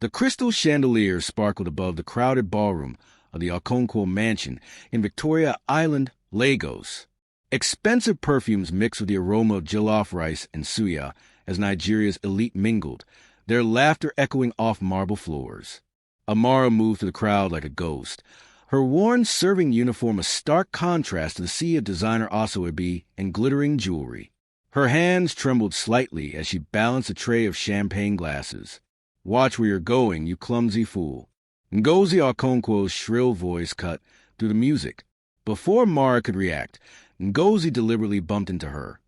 The crystal chandelier sparkled above the crowded ballroom of the Okonkwo Mansion in Victoria Island, Lagos. Expensive perfumes mixed with the aroma of jollof rice and suya as Nigeria's elite mingled, their laughter echoing off marble floors. Amara moved through the crowd like a ghost, her worn serving uniform a stark contrast to the sea of designer asoebi and glittering jewelry. Her hands trembled slightly as she balanced a tray of champagne glasses. "Watch where you're going, you clumsy fool." Ngozi Okonkwo's shrill voice cut through the music. Before Mara could react, Ngozi deliberately bumped into her,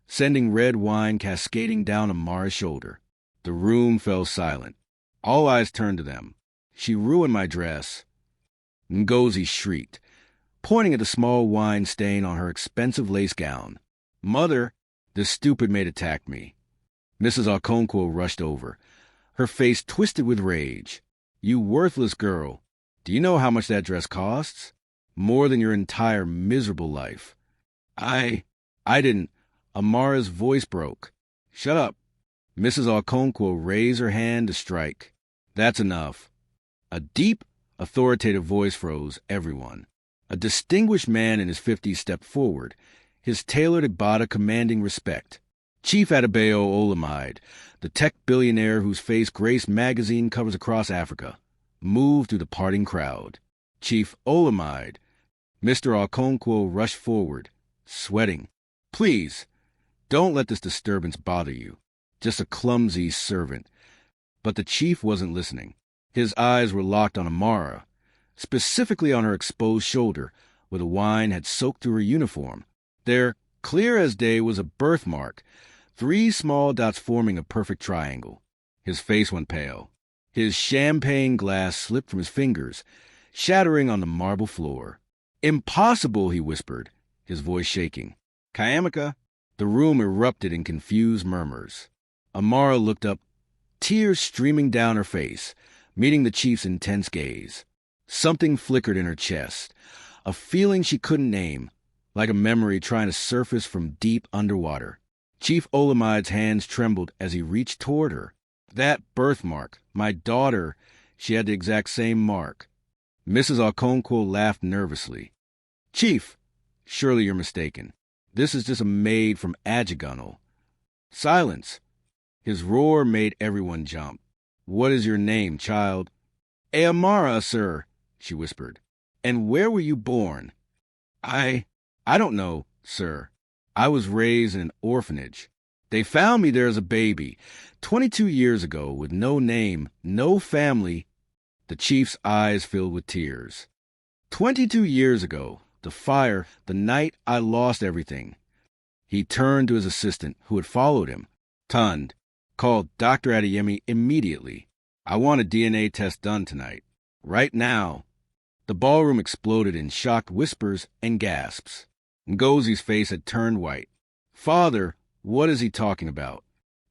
sending red wine cascading down Amara's shoulder. The room fell silent. All eyes turned to them. "She ruined my dress." Ngozi shrieked, pointing at the small wine stain on her expensive lace gown. "Mother, this stupid maid attacked me." Mrs. Okonkwo rushed over, her face twisted with rage. "You worthless girl. Do you know how much that dress costs? More than your entire miserable life." I didn't." Amara's voice broke. "Shut up." Mrs. Okonkwo raised her hand to strike. "That's enough." A deep, authoritative voice froze everyone. A distinguished man in his 50s stepped forward, his tailored igbada commanding respect. Chief Adebayo Olamide, the tech billionaire whose face graced magazine covers across Africa, moved through the parting crowd. "Chief Olamide." Mr. Okonkwo rushed forward, sweating. "Please, don't let this disturbance bother you. Just a clumsy servant." But the chief wasn't listening. His eyes were locked on Amara, specifically on her exposed shoulder, where the wine had soaked through her uniform. There, clear as day, was a birthmark, 3 small dots forming a perfect triangle. His face went pale. His champagne glass slipped from his fingers, shattering on the marble floor. "Impossible," he whispered, his voice shaking. "Kayamaka." The room erupted in confused murmurs. Amara looked up, tears streaming down her face, meeting the chief's intense gaze. Something flickered in her chest, a feeling she couldn't name, like a memory trying to surface from deep underwater. Chief Olamide's hands trembled as he reached toward her. "That birthmark, my daughter, she had the exact same mark." Mrs. Okonkwo laughed nervously. "Chief, surely you're mistaken. This is just a maid from Ajigunle." "Silence." His roar made everyone jump. "What is your name, child?" "Amara, sir," she whispered. "And where were you born?" I don't know, sir. I was raised in an orphanage. They found me there as a baby, 22 years ago, with no name, no family." The chief's eyes filled with tears. 22 years ago, the fire, the night I lost everything." He turned to his assistant, who had followed him. "Tund, call Dr. Adeyemi immediately. I want a DNA test done tonight. Right now." The ballroom exploded in shocked whispers and gasps. Ngozi's face had turned white. "Father, what is he talking about?"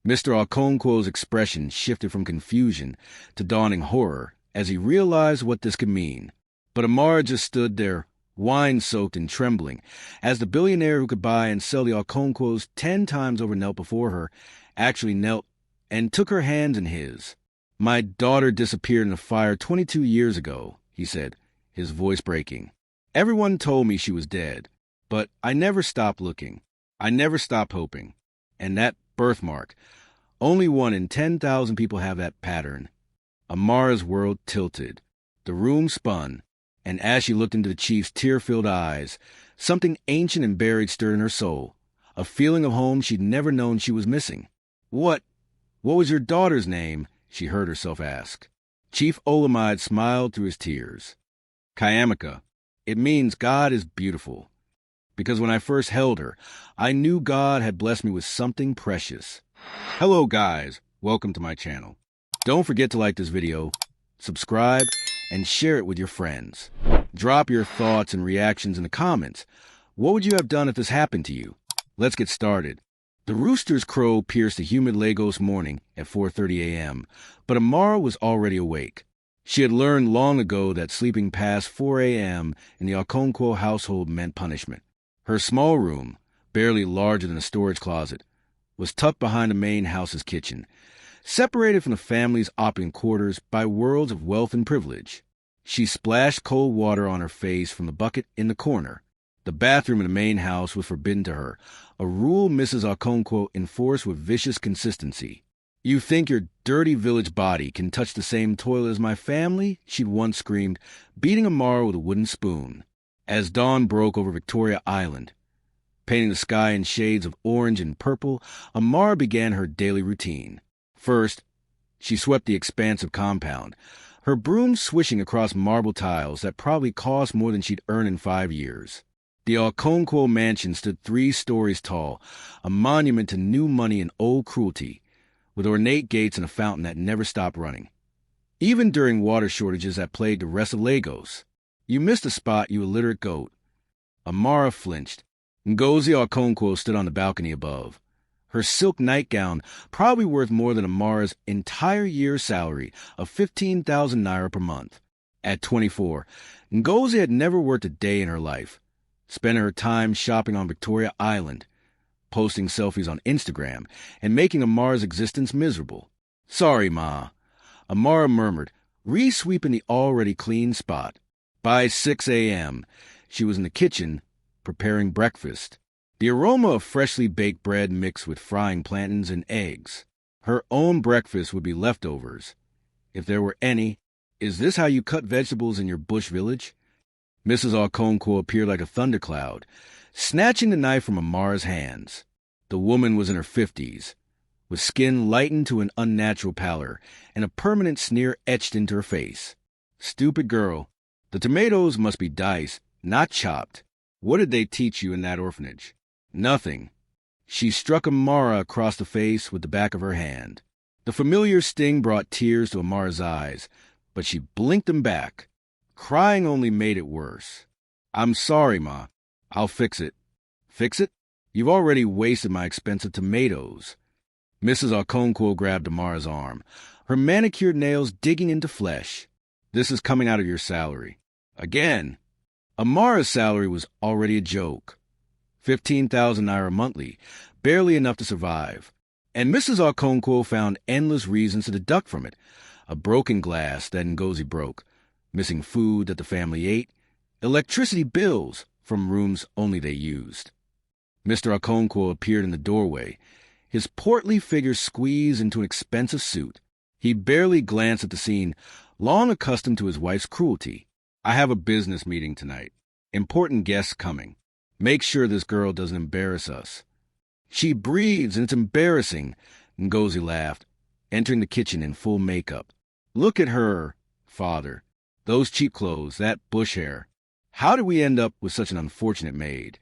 Mr. Okonkwo's expression shifted from confusion to dawning horror as he realized what this could mean. But Amara just stood there, wine-soaked and trembling, as the billionaire who could buy and sell the Okonkwos 10 times over knelt before her, actually knelt and took her hands in his. "My daughter disappeared in a fire 22 years ago," he said, his voice breaking. "Everyone told me she was dead, but I never stopped looking. I never stopped hoping. And that birthmark, only 1 in 10,000 people have that pattern." Amara's world tilted. The room spun, and as she looked into the chief's tear-filled eyes, something ancient and buried stirred in her soul, a feeling of home she'd never known she was missing. What was your daughter's name?" she heard herself ask. Chief Olamide smiled through his tears. "Kayamaka. It means God is beautiful. Because when I first held her, I knew God had blessed me with something precious." Hello guys, welcome to my channel. Don't forget to like this video, subscribe, and share it with your friends. Drop your thoughts and reactions in the comments. What would you have done if this happened to you? Let's get started. The rooster's crow pierced the humid Lagos morning at 4:30 a.m., but Amara was already awake. She had learned long ago that sleeping past 4 a.m. in the Okonkwo household meant punishment. Her small room, barely larger than a storage closet, was tucked behind the main house's kitchen, separated from the family's opulent quarters by worlds of wealth and privilege. She splashed cold water on her face from the bucket in the corner. The bathroom in the main house was forbidden to her, a rule Mrs. Okonkwo enforced with vicious consistency. "You think your dirty village body can touch the same toilet as my family?" she'd once screamed, beating Amara with a wooden spoon. As dawn broke over Victoria Island, painting the sky in shades of orange and purple, Amara began her daily routine. First, she swept the expansive compound, her broom swishing across marble tiles that probably cost more than she'd earned in 5 years. The Okonkwo mansion stood 3 stories tall, a monument to new money and old cruelty, with ornate gates and a fountain that never stopped running. Even during water shortages that plagued the rest of Lagos. "You missed a spot, you illiterate goat." Amara flinched. Ngozi Okonkwo stood on the balcony above, her silk nightgown probably worth more than Amara's entire year's salary of 15,000 naira per month. At 24, Ngozi had never worked a day in her life, spending her time shopping on Victoria Island, posting selfies on Instagram, and making Amara's existence miserable. "Sorry, Ma," Amara murmured, re-sweeping the already clean spot. By 6 a.m., she was in the kitchen, preparing breakfast. The aroma of freshly baked bread mixed with frying plantains and eggs. Her own breakfast would be leftovers, if there were any. "Is this how you cut vegetables in your bush village?" Mrs. Okonkwo appeared like a thundercloud, snatching the knife from Amara's hands. The woman was in her 50s, with skin lightened to an unnatural pallor and a permanent sneer etched into her face. "Stupid girl. The tomatoes must be diced, not chopped. What did they teach you in that orphanage?" "Nothing." She struck Amara across the face with the back of her hand. The familiar sting brought tears to Amara's eyes, but she blinked them back. Crying only made it worse. "I'm sorry, Ma. I'll fix it." "Fix it? You've already wasted my expensive tomatoes." Mrs. Okonkwo grabbed Amara's arm, her manicured nails digging into flesh. "This is coming out of your salary." Again. Amara's salary was already a joke. 15,000 naira monthly, barely enough to survive. And Mrs. Okonkwo found endless reasons to deduct from it. A broken glass that Ngozi broke, missing food that the family ate, electricity bills from rooms only they used. Mr. Okonkwo appeared in the doorway, his portly figure squeezed into an expensive suit. He barely glanced at the scene, long accustomed to his wife's cruelty. "I have a business meeting tonight. Important guests coming. Make sure this girl doesn't embarrass us." "She breathes, and it's embarrassing," Ngozi laughed, entering the kitchen in full makeup. "Look at her, father. Those cheap clothes, that bush hair. How did we end up with such an unfortunate maid?"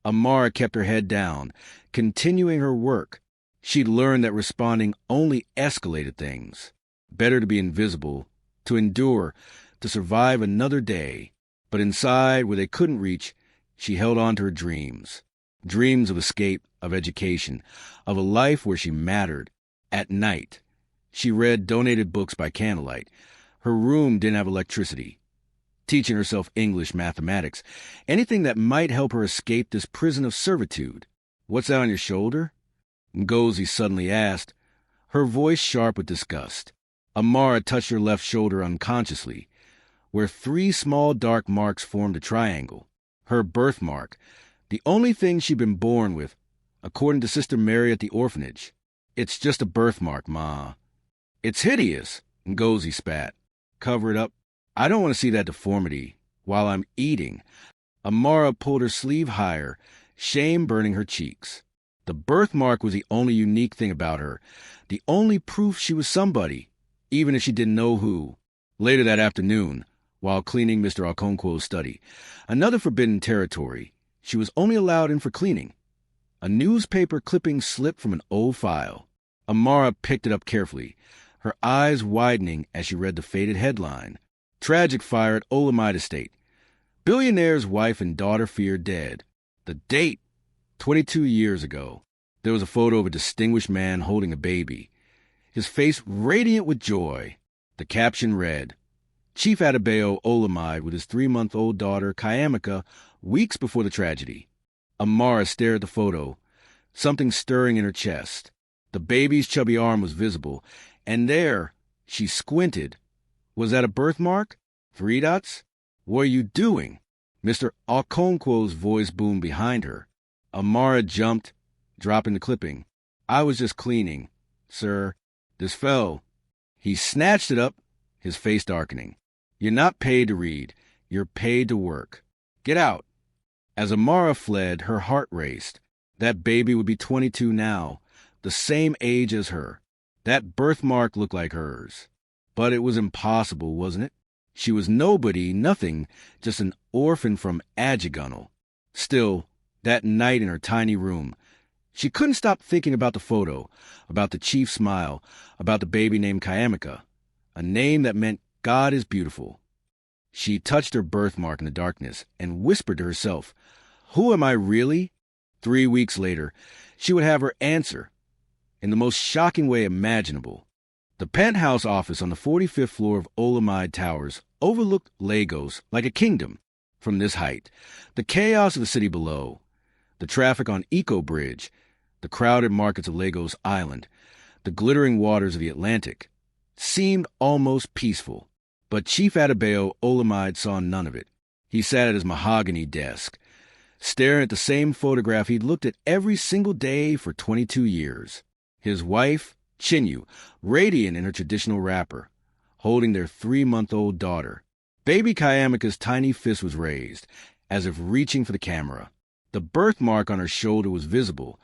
Amara kept her head down, continuing her work. She'd learned that responding only escalated things. Better to be invisible, to endure, to survive another day. But inside, where they couldn't reach, she held on to her dreams. Dreams of escape, of education, of a life where she mattered. At night, she read donated books by candlelight. Her room didn't have electricity. Teaching herself English, mathematics, anything that might help her escape this prison of servitude. "What's that on your shoulder?" Ngozi suddenly asked, her voice sharp with disgust. Amara touched her left shoulder unconsciously, where 3 small dark marks formed a triangle. Her birthmark, the only thing she'd been born with, according to Sister Mary at the orphanage. "It's just a birthmark, Ma." "It's hideous," Ngozi spat. "Cover it up. I don't want to see that deformity while I'm eating." Amara pulled her sleeve higher, shame burning her cheeks. The birthmark was the only unique thing about her, the only proof she was somebody, even if she didn't know who. Later that afternoon, while cleaning Mr. Okonkwo's study, another forbidden territory, she was only allowed in for cleaning. A newspaper clipping slipped from an old file. Amara picked it up carefully, her eyes widening as she read the faded headline. "Tragic fire at Olamide Estate. Billionaire's wife and daughter feared dead." The date, 22 years ago. There was a photo of a distinguished man holding a baby, his face radiant with joy. The caption read, "Chief Adebayo Olamide with his 3-month-old daughter, Kayamika, weeks before the tragedy." Amara stared at the photo, something stirring in her chest. The baby's chubby arm was visible, and there, she squinted. Was that a birthmark? 3 dots? What are you doing? Mr. Okonkwo's voice boomed behind her. Amara jumped, dropping the clipping. I was just cleaning. Sir, this fell. He snatched it up, his face darkening. You're not paid to read. You're paid to work. Get out. As Amara fled, her heart raced. That baby would be 22 now, the same age as her. That birthmark looked like hers. But it was impossible, wasn't it? She was nobody, nothing, just an orphan from Adjugunal. Still, that night in her tiny room, she couldn't stop thinking about the photo, about the chief's smile, about the baby named Kayamika, a name that meant God is beautiful. She touched her birthmark in the darkness and whispered to herself, who am I really? 3 weeks later, she would have her answer, in the most shocking way imaginable. The penthouse office on the 45th floor of Olamide Towers overlooked Lagos like a kingdom. From this height, the chaos of the city below, the traffic on Eco Bridge, the crowded markets of Lagos Island, the glittering waters of the Atlantic, seemed almost peaceful. But Chief Adebayo Olamide saw none of it. He sat at his mahogany desk, staring at the same photograph he'd looked at every single day for 22 years. His wife, Chinyu, radiant in her traditional wrapper, holding their 3-month-old daughter. Baby Kayamika's tiny fist was raised, as if reaching for the camera. The birthmark on her shoulder was visible,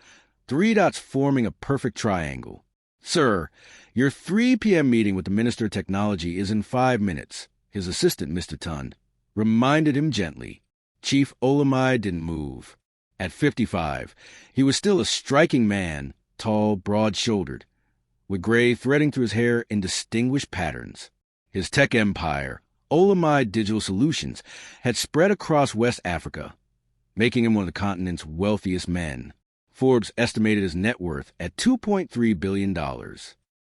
3 dots forming a perfect triangle. Sir, your 3 p.m. meeting with the Minister of Technology is in 5 minutes, his assistant, Mr. Tund, reminded him gently. Chief Olamide didn't move. At 55, he was still a striking man, tall, broad-shouldered, with gray threading through his hair in distinguished patterns. His tech empire, Olamide Digital Solutions, had spread across West Africa, making him one of the continent's wealthiest men. Forbes estimated his net worth at $2.3 billion.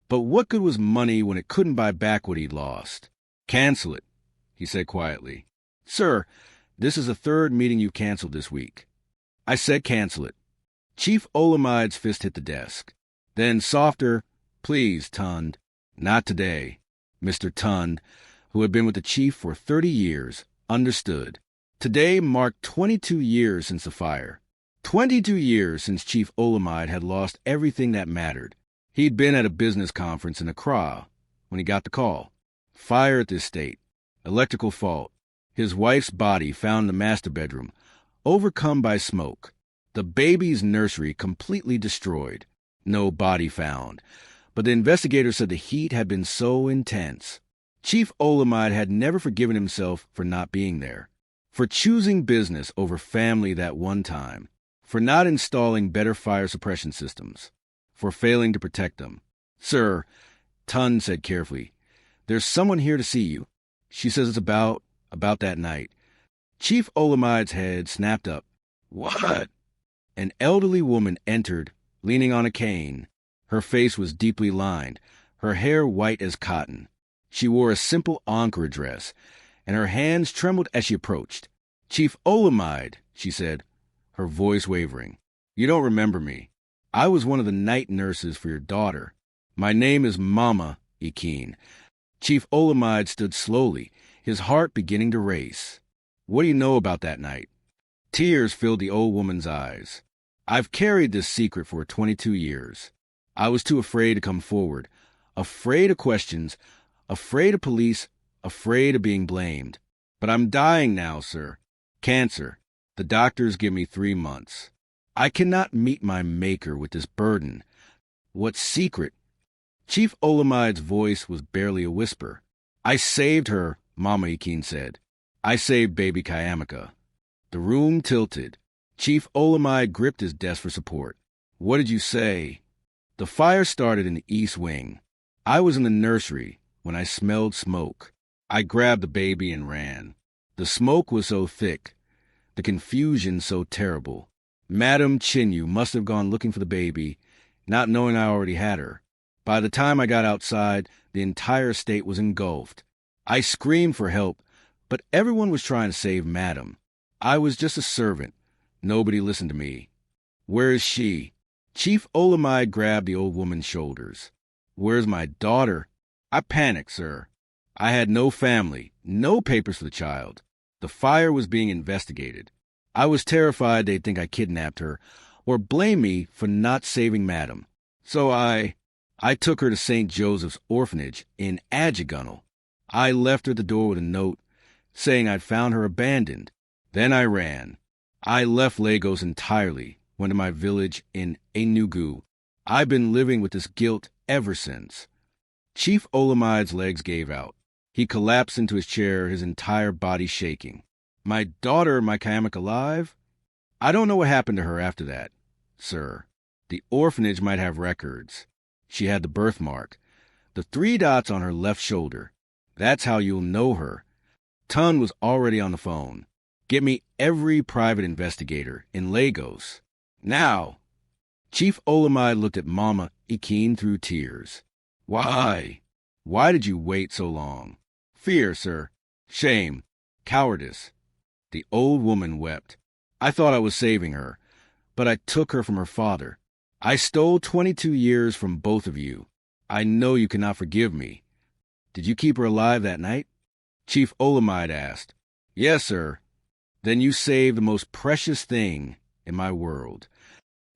But what good was money when it couldn't buy back what he'd lost? Cancel it, he said quietly. Sir, this is the 3rd meeting you canceled this week. I said cancel it. Chief Olamide's fist hit the desk. Then softer, please, Tund. Not today. Mr. Tund, who had been with the chief for 30 years, understood. Today marked 22 years since the fire. 22 years since Chief Olamide had lost everything that mattered. He'd been at a business conference in Accra when he got the call. Fire at the estate. Electrical fault. His wife's body found in the master bedroom, overcome by smoke. The baby's nursery completely destroyed. No body found. But the investigators said the heat had been so intense. Chief Olamide had never forgiven himself for not being there, for choosing business over family that one time, for not installing better fire suppression systems, for failing to protect them. Sir, Tund said carefully, there's someone here to see you. She says it's about that night. Chief Olamide's head snapped up. What? An elderly woman entered, leaning on a cane. Her face was deeply lined, her hair white as cotton. She wore a simple Ankara dress, and her hands trembled as she approached. Chief Olamide, she said, her voice wavering. You don't remember me. I was one of the night nurses for your daughter. My name is Mama Ikin. Chief Olamide stood slowly, his heart beginning to race. What do you know about that night? Tears filled the old woman's eyes. I've carried this secret for 22 years. I was too afraid to come forward, afraid of questions, afraid of police, afraid of being blamed. But I'm dying now, sir. Cancer. The doctors give me 3 months. I cannot meet my maker with this burden. What secret? Chief Olamide's voice was barely a whisper. I saved her, Mama Ikin said. I saved baby Kayamika. The room tilted. Chief Olamide gripped his desk for support. What did you say? The fire started in the east wing. I was in the nursery when I smelled smoke. I grabbed the baby and ran. The smoke was so thick, the confusion so terrible. Madame Chinyu must have gone looking for the baby, not knowing I already had her. By the time I got outside, the entire estate was engulfed. I screamed for help, but everyone was trying to save Madame. I was just a servant. Nobody listened to me. Where is she? Chief Olamide grabbed the old woman's shoulders. Where's my daughter? I panicked, sir. I had no family, no papers for the child. The fire was being investigated. I was terrified they'd think I kidnapped her or blame me for not saving Madam. So I took her to St. Joseph's orphanage in Adjugunal. I left her at the door with a note saying I'd found her abandoned. Then I ran. I left Lagos entirely, went to my village in Enugu. I've been living with this guilt ever since. Chief Olamide's legs gave out. He collapsed into his chair, his entire body shaking. My daughter, my Kayamik, alive? I don't know what happened to her after that, sir. The orphanage might have records. She had the birthmark, the 3 dots on her left shoulder. That's how you'll know her. Tun was already on the phone. Get me every private investigator in Lagos. Now! Chief Olamide looked at Mama Ikin through tears. Why? Why did you wait so long? Fear, sir. Shame. Cowardice. The old woman wept. I thought I was saving her, but I took her from her father. I stole 22 years from both of you. I know you cannot forgive me. Did you keep her alive that night? Chief Olamide asked. Yes, sir. Then you saved the most precious thing in my world.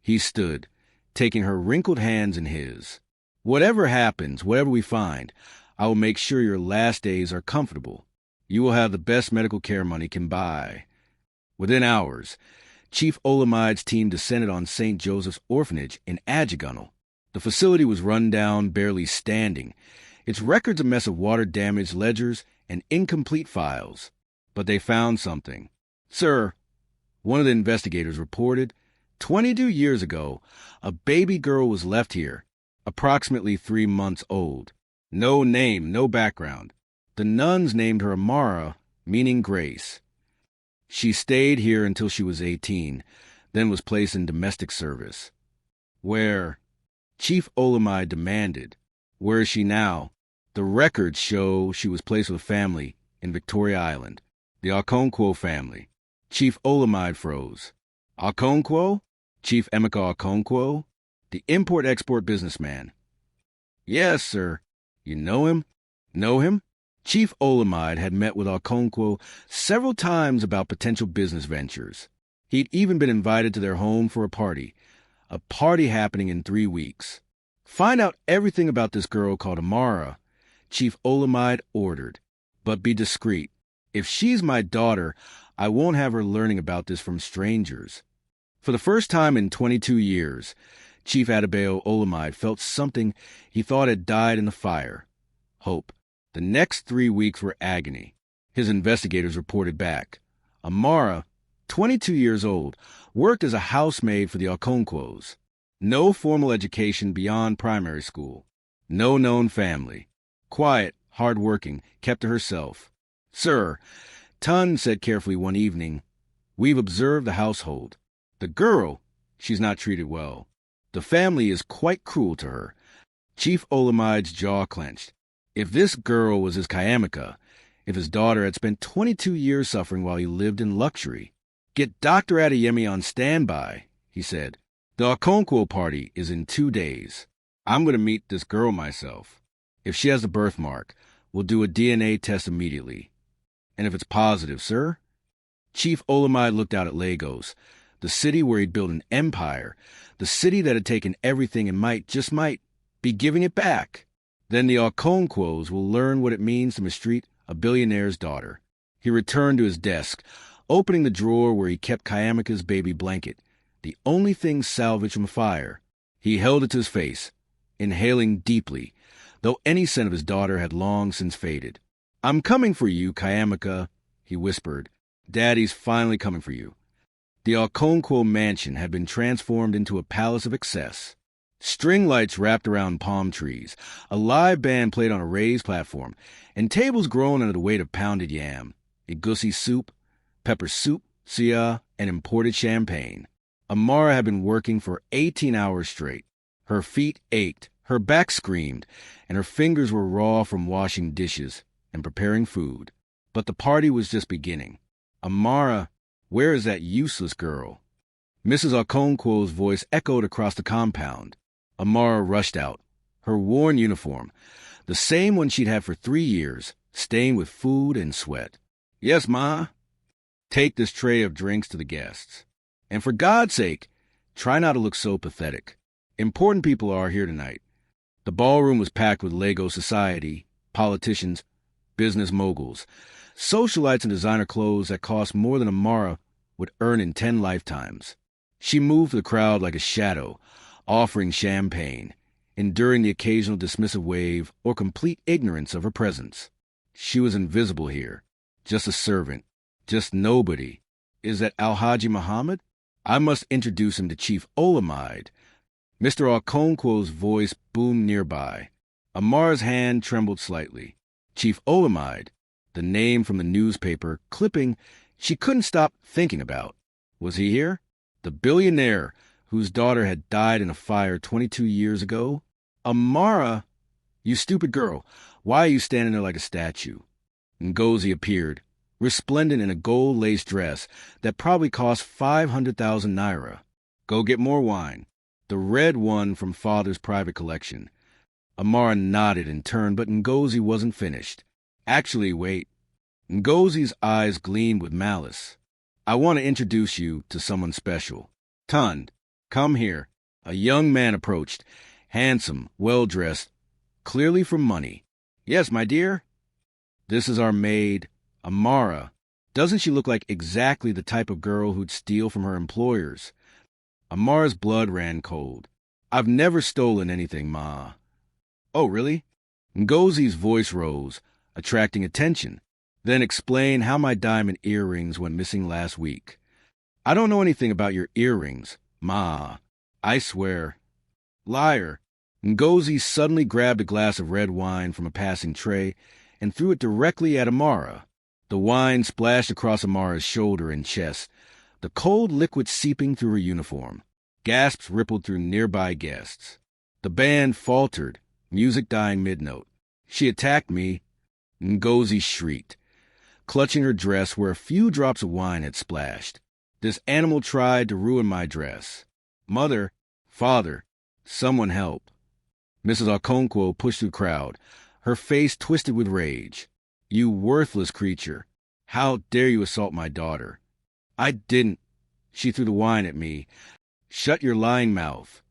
He stood, taking her wrinkled hands in his. Whatever happens, whatever we find, I will make sure your last days are comfortable. You will have the best medical care money can buy. Within hours, Chief Olamide's team descended on St. Joseph's orphanage in Adjugunal. The facility was run down, barely standing, its records a mess of water-damaged ledgers and incomplete files. But they found something. Sir, one of the investigators reported, 22 years ago, a baby girl was left here, approximately 3 months old. No name, no background. The nuns named her Amara, meaning grace. She stayed here until she was 18, then was placed in domestic service. Where? Chief Olamide demanded. Where is she now? The records show she was placed with a family in Victoria Island, the Okonkwo family. Chief Olamide froze. Okonkwo? Chief Emeka Okonkwo? The import-export businessman. Yes, sir. You know him? Know him? Chief Olamide had met with Okonkwo several times about potential business ventures. He'd even been invited to their home for a party happening in 3 weeks. Find out everything about this girl called Amara, Chief Olamide ordered. But be discreet. If she's my daughter, I won't have her learning about this from strangers. For the first time in 22 years, Chief Adebayo Olamide felt something he thought had died in the fire. Hope. The next 3 weeks were agony. His investigators reported back. Amara, 22 years old, worked as a housemaid for the Okonkwos. No formal education beyond primary school. No known family. Quiet, hard-working, kept to herself. Sir, Tun said carefully one evening, we've observed the household. The girl, she's not treated well. The family is quite cruel to her. Chief Olamide's jaw clenched. If this girl was his Kayamika, if his daughter had spent 22 years suffering while he lived in luxury. Get Dr. Adeyemi on standby, he said. The Okonkwo party is in 2 days. I'm going to meet this girl myself. If she has the birthmark, we'll do a DNA test immediately. And if it's positive, sir? Chief Olamide looked out at Lagos, the city where he'd built an empire, the city that had taken everything and might, just might, be giving it back. Then the Okonkwos will learn what it means to mistreat a billionaire's daughter. He returned to his desk, opening the drawer where he kept Kayamika's baby blanket, the only thing salvaged from fire. He held it to his face, inhaling deeply, though any scent of his daughter had long since faded. I'm coming for you, Kayamika, he whispered. Daddy's finally coming for you. The Okonkwo mansion had been transformed into a palace of excess. String lights wrapped around palm trees, a live band played on a raised platform, and tables grown under the weight of pounded yam, egusi soup, pepper soup, suya, and imported champagne. Amara had been working for 18 hours straight. Her feet ached, her back screamed, and her fingers were raw from washing dishes and preparing food. But the party was just beginning. Amara, where is that useless girl? Mrs. Okonkwo's voice echoed across the compound. Amara rushed out, her worn uniform, the same one she'd had for 3 years, stained with food and sweat. Yes, Ma. Take this tray of drinks to the guests. And for God's sake, try not to look so pathetic. Important people are here tonight. The ballroom was packed with Lego society, politicians, business moguls, socialites in designer clothes that cost more than Amara would earn in 10 lifetimes. She moved the crowd like a shadow, offering champagne, enduring the occasional dismissive wave or complete ignorance of her presence. She was invisible here, just a servant, just nobody. Is that Alhaji Muhammad? I must introduce him to Chief Olamide. Mr. Okonkwo's voice boomed nearby. Amara's hand trembled slightly. Chief Olamide, the name from the newspaper clipping she couldn't stop thinking about. Was he here? The billionaire whose daughter had died in a fire 22 years ago? Amara, you stupid girl, why are you standing there like a statue? Ngozi appeared, resplendent in a gold-laced dress that probably cost 500,000 naira. Go get more wine. The red one from Father's private collection. Amara nodded and turned, but Ngozi wasn't finished. Actually, wait. Ngozi's eyes gleamed with malice. I want to introduce you to someone special. Tund, come here. A young man approached, handsome, well-dressed, clearly from money. Yes, my dear. This is our maid, Amara. Doesn't she look like exactly the type of girl who'd steal from her employers? Amara's blood ran cold. I've never stolen anything, Ma. Oh, really? Ngozi's voice rose, attracting attention. Then explain how my diamond earrings went missing last week. I don't know anything about your earrings, Ma. I swear. Liar. Ngozi suddenly grabbed a glass of red wine from a passing tray and threw it directly at Amara. The wine splashed across Amara's shoulder and chest, the cold liquid seeping through her uniform. Gasps rippled through nearby guests. The band faltered, music dying mid-note. She attacked me. Ngozi shrieked, clutching her dress where a few drops of wine had splashed. This animal tried to ruin my dress. Mother, father, someone help. Mrs. Okonkwo pushed through the crowd, her face twisted with rage. You worthless creature. How dare you assault my daughter? I didn't. She threw the wine at me. Shut your lying mouth.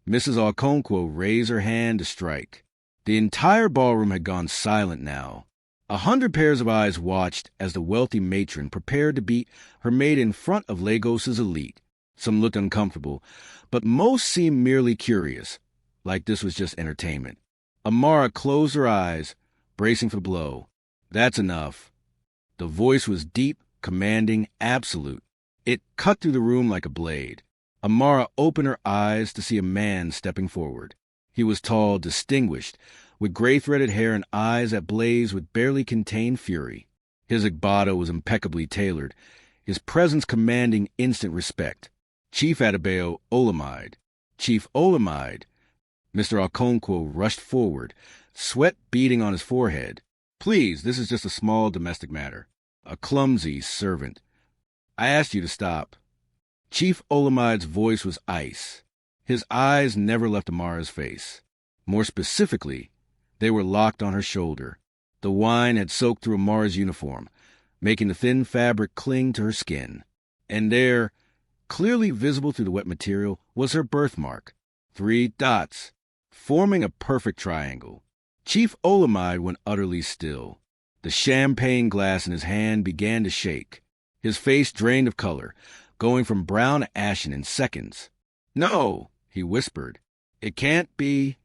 Mrs. Okonkwo raised her hand to strike. The entire ballroom had gone silent now. 100 pairs of eyes watched as the wealthy matron prepared to beat her maid in front of Lagos's elite. Some looked uncomfortable, but most seemed merely curious, like this was just entertainment. Amara closed her eyes, bracing for the blow. That's enough. The voice was deep, commanding, absolute. It cut through the room like a blade. Amara opened her eyes to see a man stepping forward. He was tall, distinguished, with gray-threaded hair and eyes that blazed with barely contained fury. His agbada was impeccably tailored, his presence commanding instant respect. Chief Adebayo Olamide. Chief Olamide. Mr. Okonkwo rushed forward, sweat beading on his forehead. Please, this is just a small domestic matter. A clumsy servant. I asked you to stop. Chief Olamide's voice was ice. His eyes never left Amara's face. More specifically, they were locked on her shoulder. The wine had soaked through Amara's uniform, making the thin fabric cling to her skin. And there, clearly visible through the wet material, was her birthmark. 3 dots, forming a perfect triangle. Chief Olamide went utterly still. The champagne glass in his hand began to shake. His face drained of color, going from brown to ashen in seconds. No, he whispered. It can't be.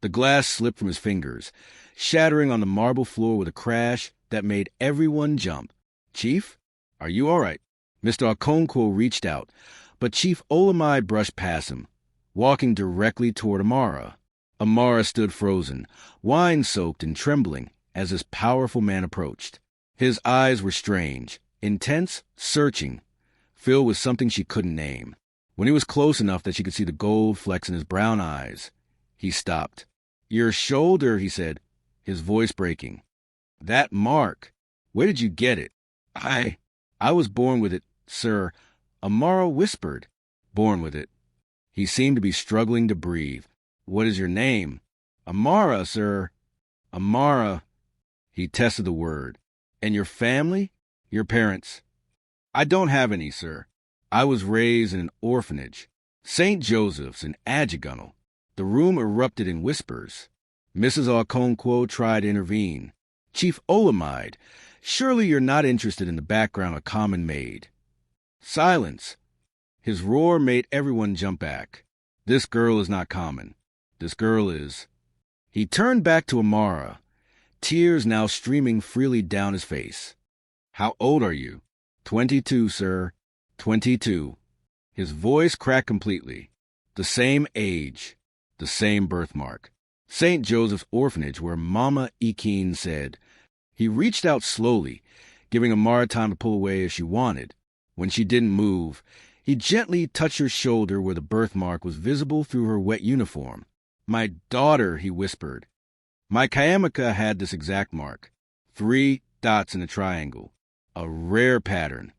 The glass slipped from his fingers, shattering on the marble floor with a crash that made everyone jump. Chief, are you all right? Mr. Okonkwo reached out, but Chief Olamide brushed past him, walking directly toward Amara. Amara stood frozen, wine-soaked and trembling, as this powerful man approached. His eyes were strange, intense, searching, filled with something she couldn't name. When he was close enough that she could see the gold flecks in his brown eyes, he stopped. Your shoulder, he said, his voice breaking. That mark. Where did you get it? I was born with it, sir. Amara whispered. born with it. He seemed to be struggling to breathe. What is your name? Amara, sir. Amara. He tested the word. And your family? Your parents? I don't have any, sir. I was raised in an orphanage. St. Joseph's in Adjugunle. The room erupted in whispers. Mrs. Okonkwo tried to intervene. Chief Olamide, surely you're not interested in the background of common maid. Silence. His roar made everyone jump back. This girl is not common. This girl is... He turned back to Amara, tears now streaming freely down his face. How old are you? 22, sir. 22. His voice cracked completely. The same age. The same birthmark. St. Joseph's Orphanage, where Mama Ekin said. He reached out slowly, giving Amara time to pull away as she wanted. When she didn't move, he gently touched her shoulder where the birthmark was visible through her wet uniform. My daughter, he whispered. My Kayamaka had this exact mark. 3 dots in a triangle. A rare pattern.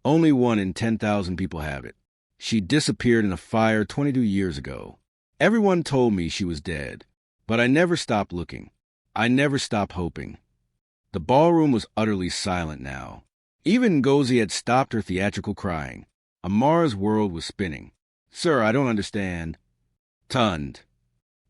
Only 1 in 10,000 people have it. She disappeared in a fire 22 years ago. Everyone told me she was dead, but I never stopped looking. I never stopped hoping. The ballroom was utterly silent now. Even Ngozi had stopped her theatrical crying. Amara's world was spinning. Sir, I don't understand. Tund.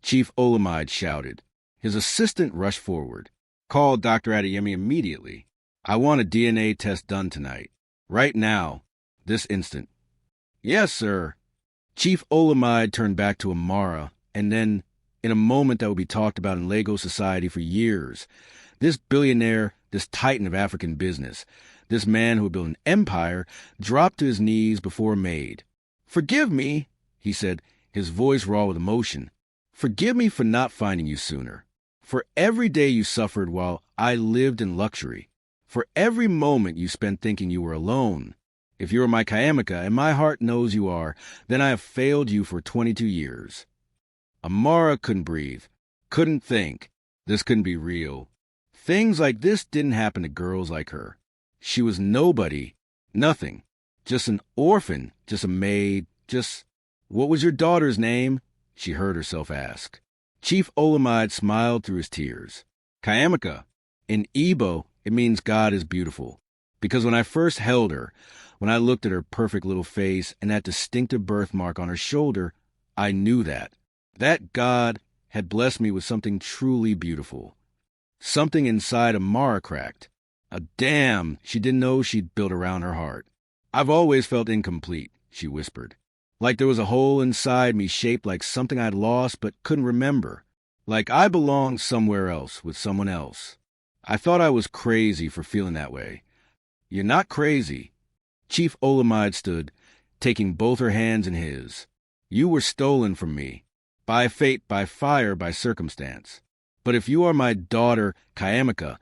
Chief Olamide shouted. His assistant rushed forward. Call Dr. Adeyemi immediately. I want a DNA test done tonight. Right now. This instant. Yes, sir. Chief Olamide turned back to Amara, and then, in a moment that would be talked about in Lagos society for years, this billionaire, this titan of African business, this man who had built an empire, dropped to his knees before a maid. Forgive me, he said, his voice raw with emotion. Forgive me for not finding you sooner. For every day you suffered while I lived in luxury. For every moment you spent thinking you were alone. If you are my Kayamaka, and my heart knows you are, then I have failed you for 22 years. Amara couldn't breathe, couldn't think. This couldn't be real. Things like this didn't happen to girls like her. She was nobody, nothing, just an orphan, just a maid, just... What was your daughter's name? She heard herself ask. Chief Olamide smiled through his tears. Kayamaka. In Igbo, it means God is beautiful. Because when I first held her, when I looked at her perfect little face and that distinctive birthmark on her shoulder, I knew that God had blessed me with something truly beautiful. Something inside Amara cracked. A dam she didn't know she'd built around her heart. I've always felt incomplete, she whispered. Like there was a hole inside me shaped like something I'd lost but couldn't remember. Like I belonged somewhere else with someone else. I thought I was crazy for feeling that way. You're not crazy. Chief Olamide stood, taking both her hands in his. You were stolen from me. By fate, by fire, by circumstance. But if you are my daughter, Kayamaka,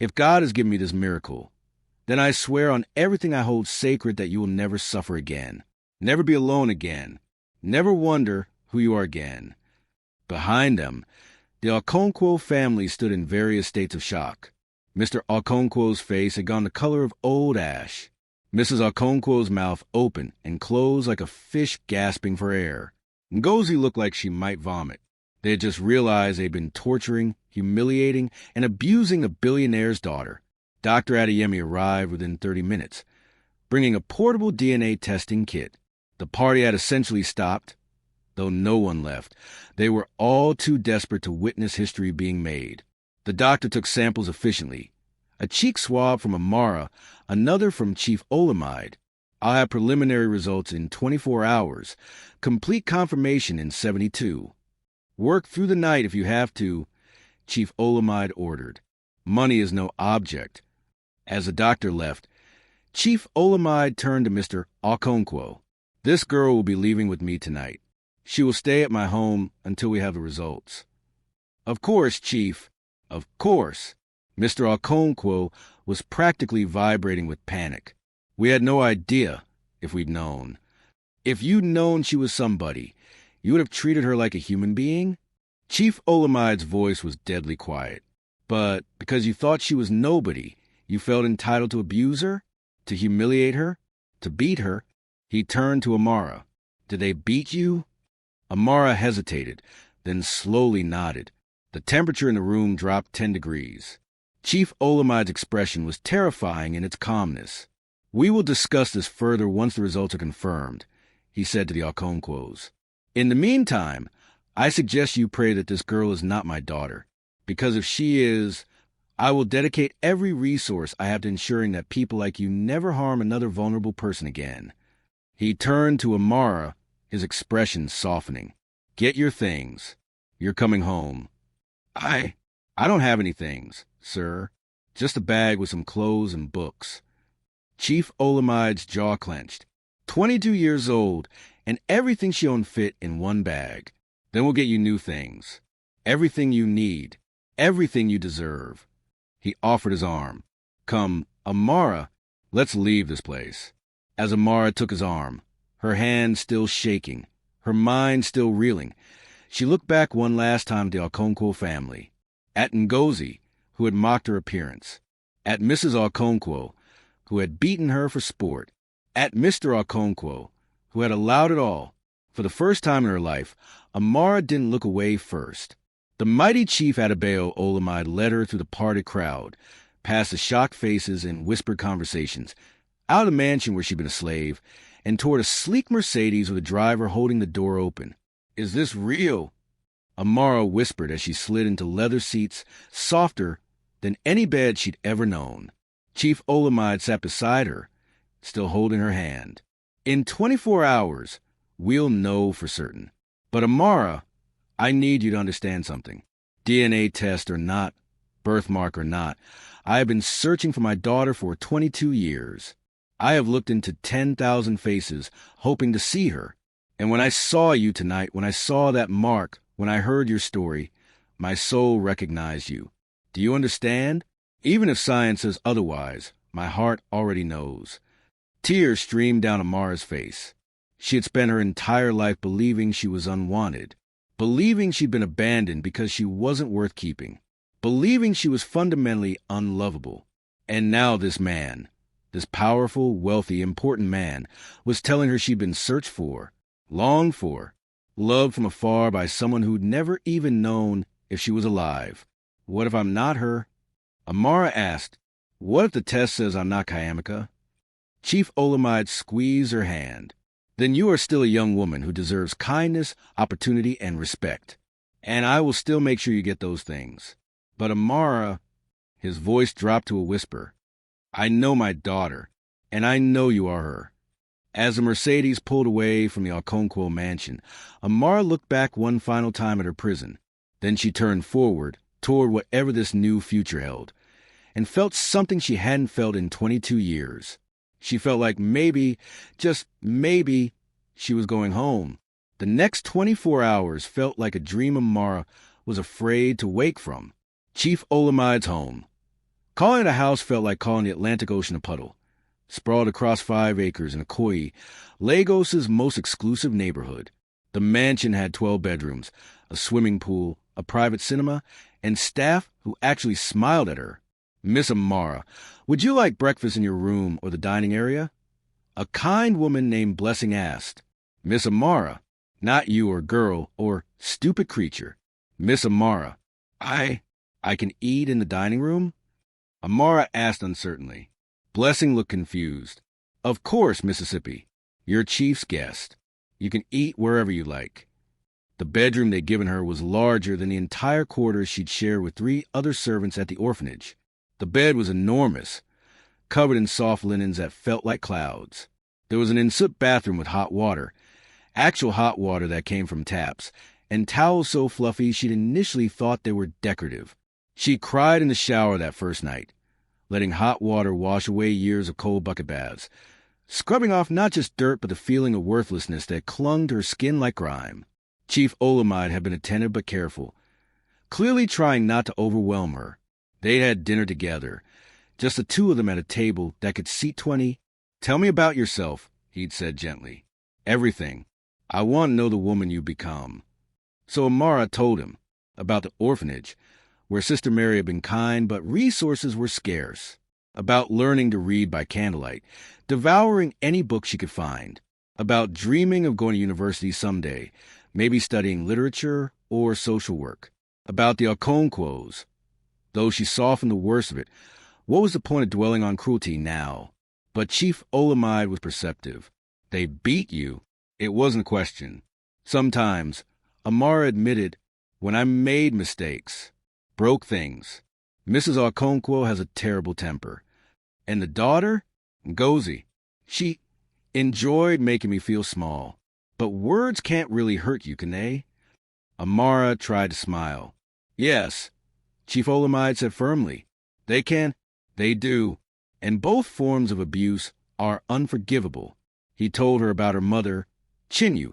if God has given me this miracle, then I swear on everything I hold sacred that you will never suffer again. Never be alone again. Never wonder who you are again. Behind them, the Okonkwo family stood in various states of shock. Mr. Okonkwo's face had gone the color of old ash. Mrs. Okonkwo's mouth open and closed like a fish gasping for air. Ngozi looked like she might vomit. They had just realized they'd been torturing, humiliating, and abusing a billionaire's daughter. Dr. Adeyemi arrived within 30 minutes, bringing a portable DNA testing kit. The party had essentially stopped, though no one left. They were all too desperate to witness history being made. The doctor took samples efficiently. A cheek swab from Amara, another from Chief Olamide. I'll have preliminary results in 24 hours, complete confirmation in 72. Work through the night if you have to, Chief Olamide ordered. Money is no object. As the doctor left, Chief Olamide turned to Mr. Okonkwo. This girl will be leaving with me tonight. She will stay at my home until we have the results. Of course, Chief. Of course. Mr. Okonkwo was practically vibrating with panic. We had no idea, if we'd known. If you'd known she was somebody, you would have treated her like a human being? Chief Olamide's voice was deadly quiet. But because you thought she was nobody, you felt entitled to abuse her? To humiliate her? To beat her? He turned to Amara. Did they beat you? Amara hesitated, then slowly nodded. The temperature in the room dropped 10 degrees. Chief Olamide's expression was terrifying in its calmness. "We will discuss this further once the results are confirmed," he said to the Okonkwo's. "In the meantime, I suggest you pray that this girl is not my daughter, because if she is, I will dedicate every resource I have to ensuring that people like you never harm another vulnerable person again." He turned to Amara, his expression softening. "Get your things. You're coming home." I don't have any things, sir. Just a bag with some clothes and books." Chief Olamide's jaw clenched. 22 years old, and everything she owned fit in one bag. "Then we'll get you new things. Everything you need. Everything you deserve." He offered his arm. "Come, Amara, let's leave this place." As Amara took his arm, her hand still shaking, her mind still reeling, she looked back one last time at the Okonkwo family, at Ngozi, who had mocked her appearance, at Mrs. Okonkwo, who had beaten her for sport, at Mr. Okonkwo, who had allowed it all. For the first time in her life, Amara didn't look away first. The mighty Chief Adebayo Olamide led her through the parted crowd, past the shocked faces and whispered conversations, out of the mansion where she'd been a slave, and toward a sleek Mercedes with a driver holding the door open. "Is this real?" Amara whispered as she slid into leather seats softer than any bed she'd ever known. Chief Olamide sat beside her, still holding her hand. "In 24 hours, we'll know for certain. But Amara, I need you to understand something. DNA test or not, birthmark or not, I have been searching for my daughter for 22 years. I have looked into 10,000 faces, hoping to see her. And when I saw you tonight, when I saw that mark, when I heard your story, my soul recognized you. Do you understand? Even if science says otherwise, my heart already knows." Tears streamed down Amara's face. She had spent her entire life believing she was unwanted, believing she'd been abandoned because she wasn't worth keeping, believing she was fundamentally unlovable. And now this man, this powerful, wealthy, important man, was telling her she'd been searched for, longed for, loved from afar by someone who'd never even known if she was alive. "What if I'm not her?" Amara asked. "What if the test says I'm not Kayamika?" Chief Olamide squeezed her hand. "Then you are still a young woman who deserves kindness, opportunity, and respect. And I will still make sure you get those things. But Amara," his voice dropped to a whisper, "I know my daughter, and I know you are her." As the Mercedes pulled away from the Okonkwo mansion, Amara looked back one final time at her prison. Then she turned forward, toward whatever this new future held, and felt something she hadn't felt in 22 years. She felt like maybe, just maybe, she was going home. The next 24 hours felt like a dream Amara was afraid to wake from. Chief Olamide's home. Calling it a house felt like calling the Atlantic Ocean a puddle. Sprawled across 5 acres in Ikoyi, Lagos's most exclusive neighborhood. The mansion had 12 bedrooms, a swimming pool, a private cinema, and staff who actually smiled at her. "Miss Amara, would you like breakfast in your room or the dining area?" A kind woman named Blessing asked. "Miss Amara, not you or girl or stupid creature. Miss Amara, I can eat in the dining room?" Amara asked uncertainly. Blessing looked confused. "Of course, Mississippi. You're chief's guest. You can eat wherever you like." The bedroom they'd given her was larger than the entire quarters she'd shared with 3 other servants at the orphanage. The bed was enormous, covered in soft linens that felt like clouds. There was an ensuite bathroom with hot water, actual hot water that came from taps, and towels so fluffy she'd initially thought they were decorative. She cried in the shower that first night, letting hot water wash away years of cold bucket baths, scrubbing off not just dirt but the feeling of worthlessness that clung to her skin like grime. Chief Olamide had been attentive but careful, clearly trying not to overwhelm her. They'd had dinner together, just the 2 of them at a table that could seat 20. "Tell me about yourself," he'd said gently. "Everything. I want to know the woman you become." So Amara told him about the orphanage, where Sister Mary had been kind but resources were scarce, about learning to read by candlelight, devouring any book she could find, about dreaming of going to university someday, maybe studying literature or social work, about the Okonkwo's. Though she softened the worst of it, what was the point of dwelling on cruelty now? But Chief Olamide was perceptive. They beat you. It wasn't a question. Sometimes, Amara admitted, when I made mistakes, broke things. Mrs. Okonkwo has a terrible temper. And the daughter? Ngozi. She enjoyed making me feel small. But words can't really hurt you, can they? Amara tried to smile. Yes, Chief Olamide said firmly. They can. They do. And both forms of abuse are unforgivable. He told her about her mother, Chinyu,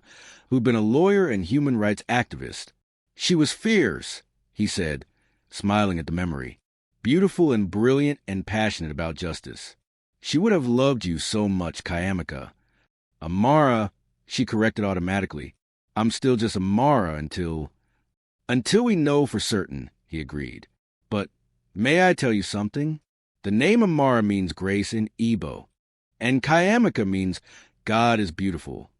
who'd been a lawyer and human rights activist. She was fierce, he said, smiling at the memory. Beautiful and brilliant and passionate about justice. She would have loved you so much, Kayamika. Amara, she corrected automatically. I'm still just Amara until we know for certain, he agreed. But may I tell you something? The name Amara means grace in Igbo, and Kayamika means God is beautiful.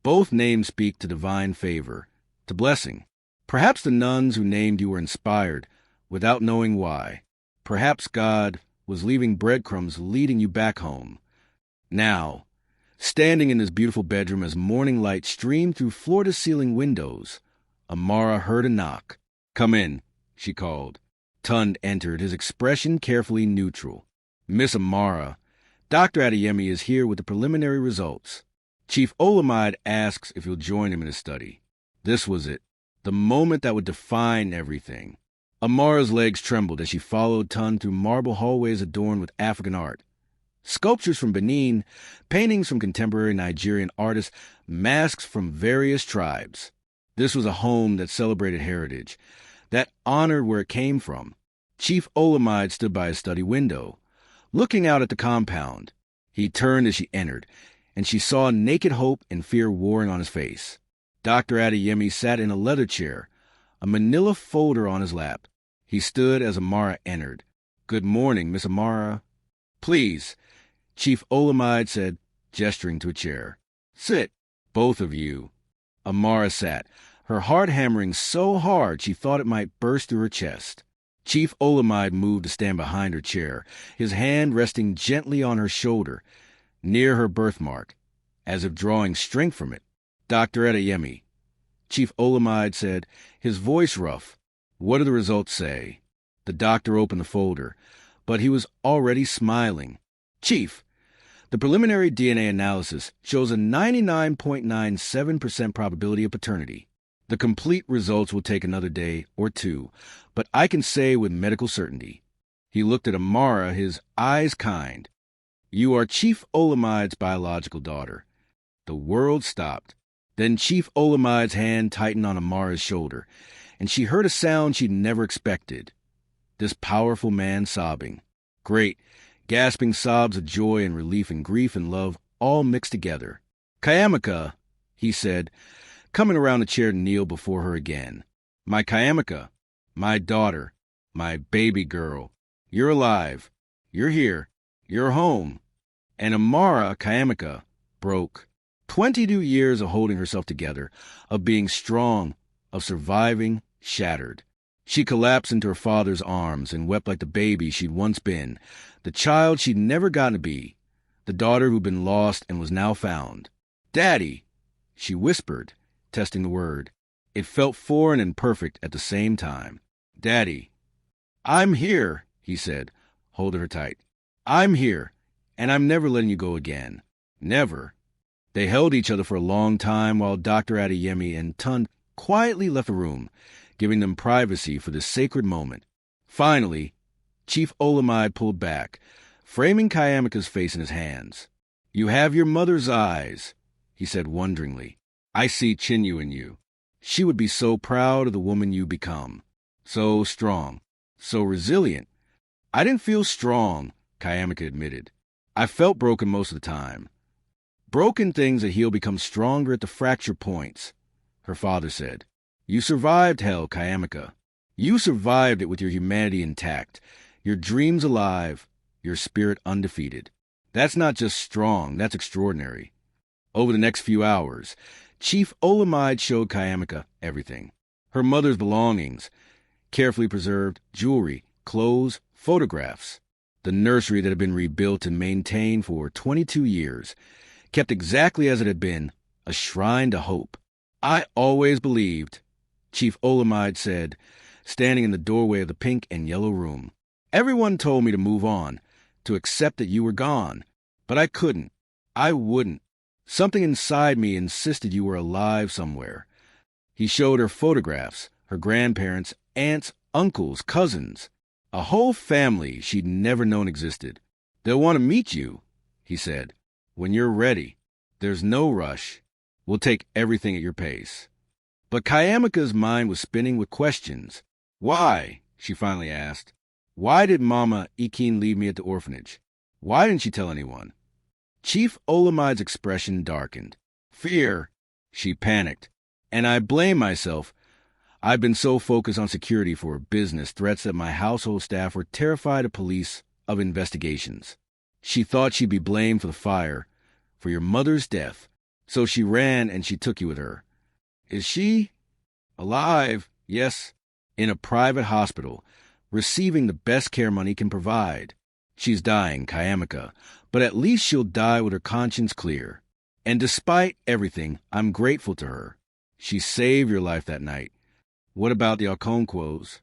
Both names speak to divine favor, to blessing. Perhaps the nuns who named you were inspired, without knowing why. Perhaps God was leaving breadcrumbs leading you back home. Now, standing in his beautiful bedroom as morning light streamed through floor-to-ceiling windows, Amara heard a knock. Come in, she called. Tund entered, his expression carefully neutral. Miss Amara, Dr. Adeyemi is here with the preliminary results. Chief Olamide asks if you'll join him in his study. This was it, the moment that would define everything. Amara's legs trembled as she followed Tund through marble hallways adorned with African art. Sculptures from Benin, paintings from contemporary Nigerian artists, masks from various tribes. This was a home that celebrated heritage, that honored where it came from. Chief Olamide stood by his study window, looking out at the compound. He turned as she entered, and she saw naked hope and fear warring on his face. Dr. Adeyemi sat in a leather chair, a manila folder on his lap. He stood as Amara entered. Good morning, Miss Amara. Please, Chief Olamide said, gesturing to a chair. Sit, both of you. Amara sat, her heart hammering so hard she thought it might burst through her chest. Chief Olamide moved to stand behind her chair, his hand resting gently on her shoulder, near her birthmark, as if drawing strength from it. Dr. Adeyemi, Chief Olamide said, his voice rough. What do the results say? The doctor opened the folder, but he was already smiling. Chief, the preliminary DNA analysis shows a 99.97% probability of paternity. The complete results will take another day or two, but I can say with medical certainty. He looked at Amara, his eyes kind. You are Chief Olamide's biological daughter. The world stopped. Then Chief Olamide's hand tightened on Amara's shoulder, and she heard a sound she'd never expected. This powerful man sobbing. Great, gasping sobs of joy and relief and grief and love all mixed together. Kayamika, he said, coming around the chair to kneel before her again. My Kayamika, my daughter, my baby girl, you're alive. You're here. You're home. And Amara Kayamika broke. 22 years of holding herself together, of being strong, of surviving, shattered. She collapsed into her father's arms and wept like the baby she'd once been, the child she'd never gotten to be, the daughter who'd been lost and was now found. Daddy, she whispered, testing the word. It felt foreign and perfect at the same time. Daddy. I'm here, he said, holding her tight. I'm here, and I'm never letting you go again. Never. They held each other for a long time while Dr. Adeyemi and Tund quietly left the room, giving them privacy for this sacred moment. Finally, Chief Olamide pulled back, framing Kayamika's face in his hands. You have your mother's eyes, he said wonderingly. I see Chinyu in you. She would be so proud of the woman you become. So strong, so resilient. I didn't feel strong, Kayamika admitted. I felt broken most of the time. Broken things that heal become stronger at the fracture points, her father said. You survived hell, Kayamika. You survived it with your humanity intact, your dreams alive, your spirit undefeated. That's not just strong, that's extraordinary. Over the next few hours, Chief Olamide showed Kayamika everything. Her mother's belongings, carefully preserved jewelry, clothes, photographs. The nursery that had been rebuilt and maintained for 22 years, kept exactly as it had been, a shrine to hope. I always believed, Chief Olamide said, standing in the doorway of the pink and yellow room. Everyone told me to move on, to accept that you were gone. But I couldn't. I wouldn't. Something inside me insisted you were alive somewhere. He showed her photographs, her grandparents, aunts, uncles, cousins, a whole family she'd never known existed. They'll want to meet you, he said, when you're ready. There's no rush. We'll take everything at your pace. But Kayamika's mind was spinning with questions. Why? She finally asked. Why did Mama Ikin leave me at the orphanage? Why didn't she tell anyone? Chief Olamide's expression darkened. Fear. She panicked. And I blame myself. I've been so focused on security for business threats that my household staff were terrified of police, of investigations. She thought she'd be blamed for the fire, for your mother's death. So she ran and she took you with her. Is she? Alive, yes, in a private hospital, receiving the best care money can provide. She's dying, Kayamika, but at least she'll die with her conscience clear. And despite everything, I'm grateful to her. She saved your life that night. What about the Okonkwo's?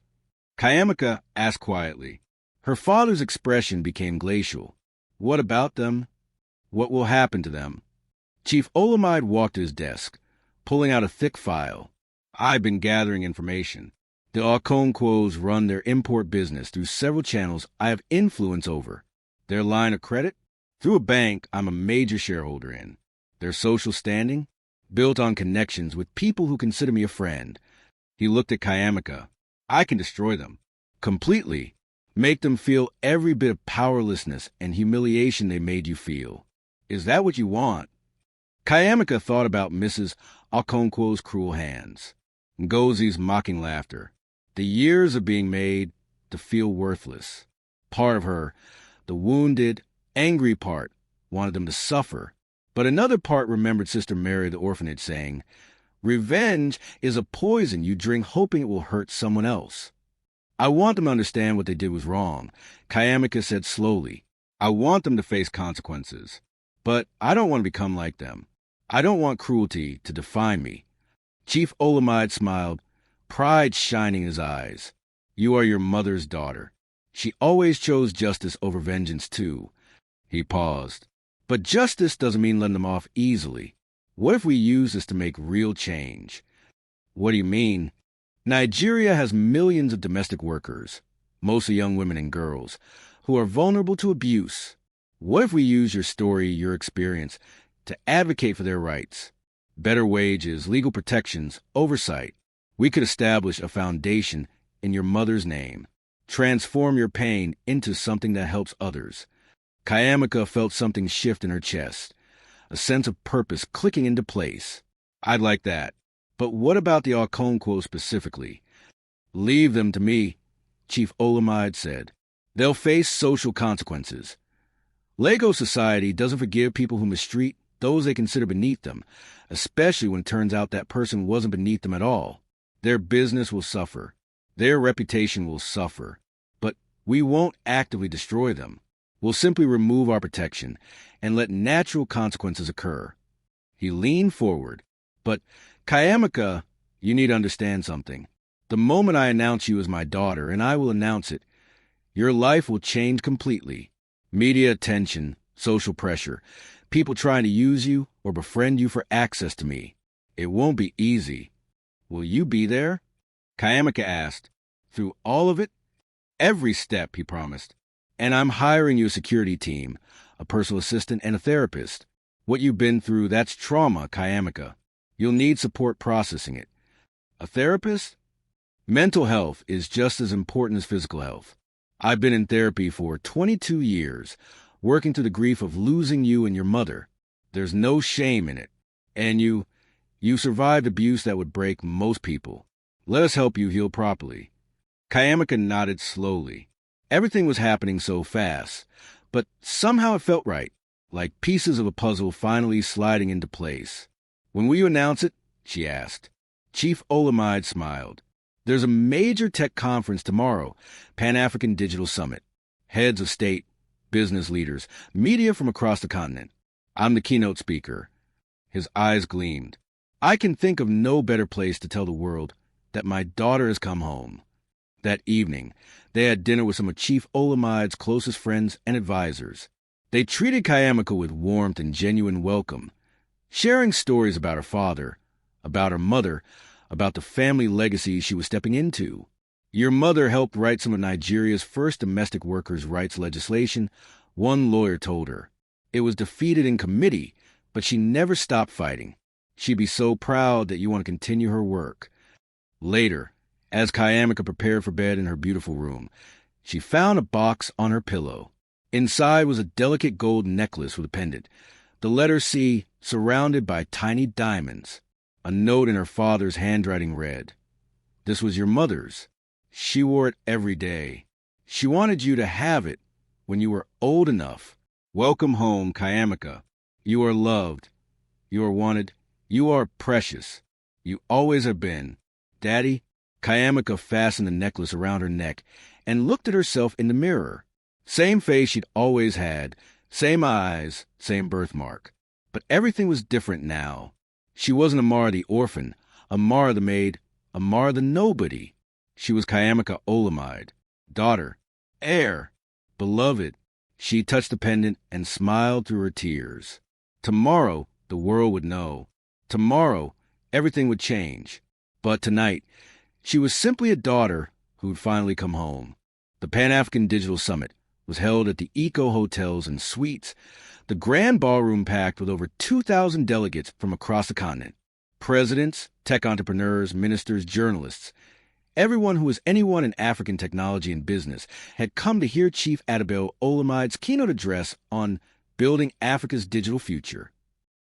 Kayamika asked quietly. Her father's expression became glacial. What about them? What will happen to them? Chief Olamide walked to his desk, pulling out a thick file. I've been gathering information. The Okonkwo's run their import business through several channels I have influence over. Their line of credit? Through a bank I'm a major shareholder in. Their social standing? Built on connections with people who consider me a friend. He looked at Kayamika. I can destroy them. Completely. Make them feel every bit of powerlessness and humiliation they made you feel. Is that what you want? Kayamika thought about Mrs. Okonkwo's cruel hands, Ngozi's mocking laughter, the years of being made to feel worthless. Part of her, the wounded, angry part, wanted them to suffer, but another part remembered Sister Mary of the orphanage saying, Revenge is a poison you drink hoping it will hurt someone else. I want them to understand what they did was wrong, Kayamika said slowly. I want them to face consequences, but I don't want to become like them. I don't want cruelty to define me. Chief Olamide smiled, pride shining in his eyes. You are your mother's daughter. She always chose justice over vengeance, too. He paused. But justice doesn't mean letting them off easily. What if we use this to make real change? What do you mean? Nigeria has millions of domestic workers, mostly young women and girls, who are vulnerable to abuse. What if we use your story, your experience, to advocate for their rights? Better wages, legal protections, oversight. We could establish a foundation in your mother's name. Transform your pain into something that helps others. Kayamika felt something shift in her chest, a sense of purpose clicking into place. I'd like that. But what about the Okonkwo specifically? Leave them to me, Chief Olamide said. They'll face social consequences. Lagos society doesn't forgive people who mistreat those they consider beneath them, especially when it turns out that person wasn't beneath them at all. Their business will suffer. Their reputation will suffer. But we won't actively destroy them. We'll simply remove our protection and let natural consequences occur. He leaned forward. But, Kayamika, you need to understand something. The moment I announce you as my daughter, and I will announce it, your life will change completely. Media attention, social pressure, people trying to use you or befriend you for access to me. It won't be easy. Will you be there? Kayamika asked. Through all of it? Every step, he promised. And I'm hiring you a security team, a personal assistant, and a therapist. What you've been through, that's trauma, Kayamika. You'll need support processing it. A therapist? Mental health is just as important as physical health. I've been in therapy for 22 years, working through the grief of losing you and your mother. There's no shame in it. And you survived abuse that would break most people. Let us help you heal properly. Kayamika nodded slowly. Everything was happening so fast, but somehow it felt right. like pieces of a puzzle finally sliding into place. "When will you announce it?" she asked. Chief Olamide smiled. "There's a major tech conference tomorrow, Pan-African Digital Summit. Heads of state, business leaders, media from across the continent. I'm the keynote speaker." His eyes gleamed. "I can think of no better place to tell the world that my daughter has come home." That evening, they had dinner with some of Chief Olamide's closest friends and advisors. They treated Kayamika with warmth and genuine welcome, sharing stories about her father, about her mother, about the family legacy she was stepping into. "Your mother helped write some of Nigeria's first domestic workers' rights legislation," one lawyer told her. "It was defeated in committee, but she never stopped fighting. She'd be so proud that you want to continue her work." Later, as Kayamika prepared for bed in her beautiful room, she found a box on her pillow. Inside was a delicate gold necklace with a pendant, the letter C surrounded by tiny diamonds. A note in her father's handwriting read, "This was your mother's. She wore it every day. She wanted you to have it when you were old enough. Welcome home, Kayamika. You are loved. You are wanted. You are precious. You always have been. Daddy." Kayamika fastened the necklace around her neck and looked at herself in the mirror. Same face she'd always had, same eyes, same birthmark. But everything was different now. She wasn't Amara the orphan, Amara the maid, Amara the nobody. She was Kayamika Olamide, daughter, heir, beloved. She touched the pendant and smiled through her tears. Tomorrow, the world would know. Tomorrow, everything would change. But tonight, she was simply a daughter who'd finally come home. The Pan-African Digital Summit was held at the Eco Hotels and Suites, the grand ballroom packed with over 2,000 delegates from across the continent. Presidents, tech entrepreneurs, ministers, journalists. Everyone who was anyone in African technology and business had come to hear Chief Adabel Olamide's keynote address on building Africa's digital future.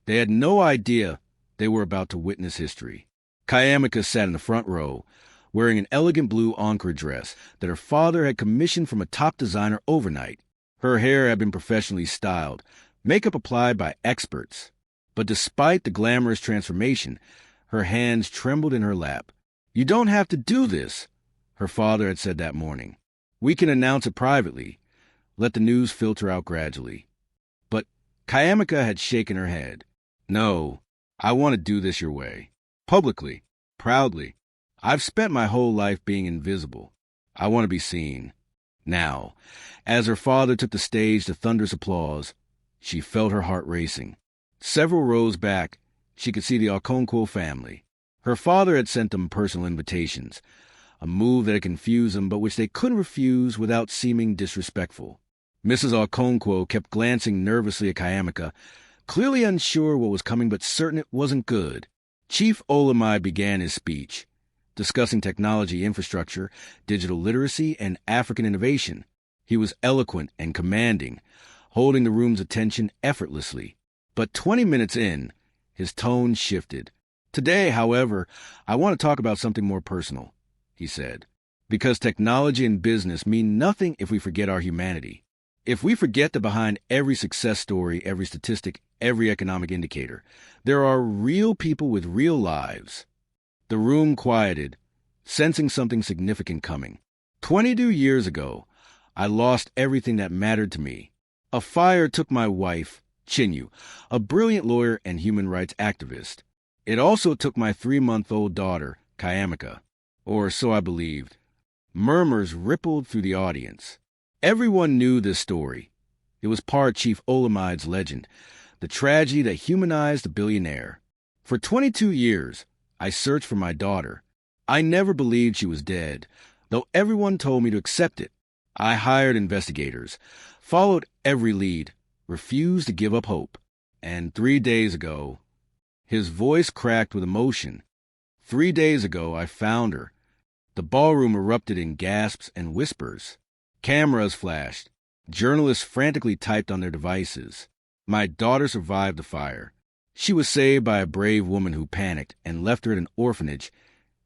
They had no idea they were about to witness history. Kayamika sat in the front row, wearing an elegant blue Ankara dress that her father had commissioned from a top designer overnight. Her hair had been professionally styled, makeup applied by experts. But despite the glamorous transformation, her hands trembled in her lap. "You don't have to do this," her father had said that morning. "We can announce it privately. Let the news filter out gradually." But Kayamika had shaken her head. "No, I want to do this your way. Publicly, proudly. I've spent my whole life being invisible. I want to be seen." Now, as her father took the stage to thunderous applause, she felt her heart racing. Several rows back, she could see the Okonkwo family. Her father had sent them personal invitations, a move that had confused them but which they couldn't refuse without seeming disrespectful. Mrs. Okonkwo kept glancing nervously at Kayamika, clearly unsure what was coming but certain it wasn't good. Chief Olamide began his speech, discussing technology infrastructure, digital literacy, and African innovation. He was eloquent and commanding, holding the room's attention effortlessly. But 20 minutes in, his tone shifted. "Today, however, I want to talk about something more personal," he said, "because technology and business mean nothing if we forget our humanity. If we forget that behind every success story, every statistic, every economic indicator, there are real people with real lives." The room quieted, sensing something significant coming. 22 years ago, I lost everything that mattered to me. A fire took my wife, Chinyu, a brilliant lawyer and human rights activist. It also took my 3-month-old daughter, Kayamika, or so I believed. Murmurs rippled through the audience. Everyone knew this story. It was part Chief Olamide's legend, the tragedy that humanized the billionaire. For 22 years, I searched for my daughter. I never believed she was dead, though everyone told me to accept it. I hired investigators, followed every lead, refused to give up hope. And 3 days ago, his voice cracked with emotion. 3 days ago, I found her. The ballroom erupted in gasps and whispers. Cameras flashed. Journalists frantically typed on their devices. My daughter survived the fire. She was saved by a brave woman who panicked and left her at an orphanage,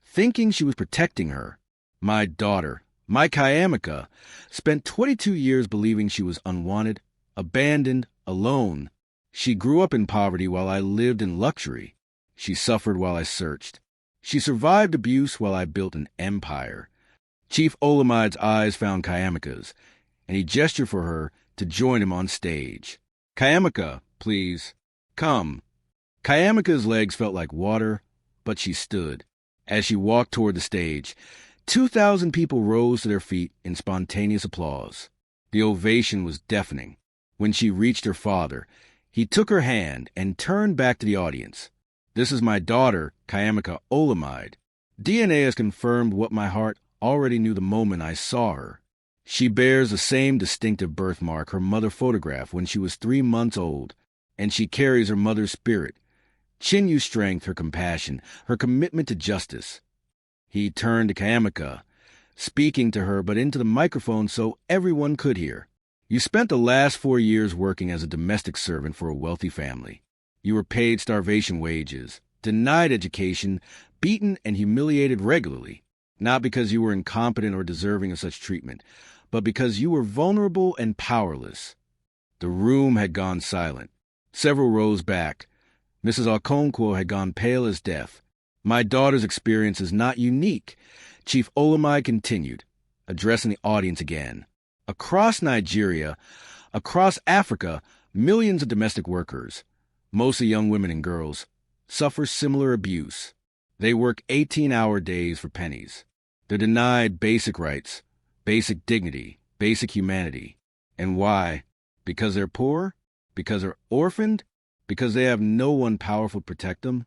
thinking she was protecting her. My daughter, my Kayamika, spent 22 years believing she was unwanted, abandoned, alone. She grew up in poverty while I lived in luxury. She suffered while I searched. She survived abuse while I built an empire. Chief Olamide's eyes found Kayamika's, and he gestured for her to join him on stage. "Kayamika, please, come." Kayamika's legs felt like water, but she stood. As she walked toward the stage, 2,000 people rose to their feet in spontaneous applause. The ovation was deafening. When she reached her father, he took her hand and turned back to the audience. "This is my daughter, Kayamika Olamide. DNA has confirmed what my heart already knew the moment I saw her. She bears the same distinctive birthmark her mother photographed when she was 3 months old, and she carries her mother's spirit, Chinyu's strength, her compassion, her commitment to justice." He turned to Kayamika, speaking to her but into the microphone so everyone could hear. "You spent the last 4 years working as a domestic servant for a wealthy family. You were paid starvation wages, denied education, beaten and humiliated regularly, not because you were incompetent or deserving of such treatment, but because you were vulnerable and powerless." The room had gone silent. Several rows back, Mrs. Okonkwo had gone pale as death. "My daughter's experience is not unique," Chief Olamide continued, addressing the audience again. "Across Nigeria, across Africa, millions of domestic workers, mostly young women and girls, suffer similar abuse. They work 18-hour days for pennies. They're denied basic rights, basic dignity, basic humanity. And why? Because they're poor? Because they're orphaned? Because they have no one powerful to protect them?"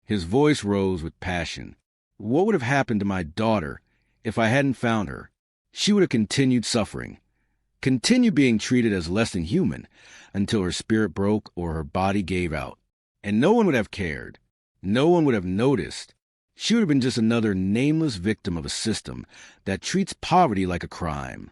His voice rose with passion. "What would have happened to my daughter if I hadn't found her? She would have continued suffering, continued being treated as less than human until her spirit broke or her body gave out. And no one would have cared. No one would have noticed. She would have been just another nameless victim of a system that treats poverty like a crime."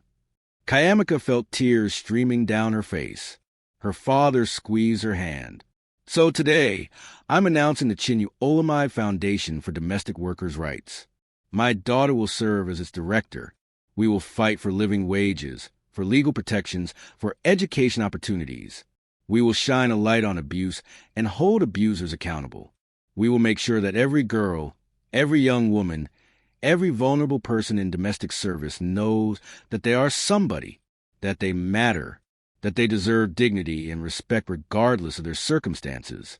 Kayamika felt tears streaming down her face. Her father squeezed her hand. "So today, I'm announcing the Chinyu Olamide Foundation for Domestic Workers' Rights. My daughter will serve as its director. We will fight for living wages, for legal protections, for education opportunities. We will shine a light on abuse and hold abusers accountable. We will make sure that every girl, every young woman, every vulnerable person in domestic service knows that they are somebody, that they matter, that they deserve dignity and respect regardless of their circumstances."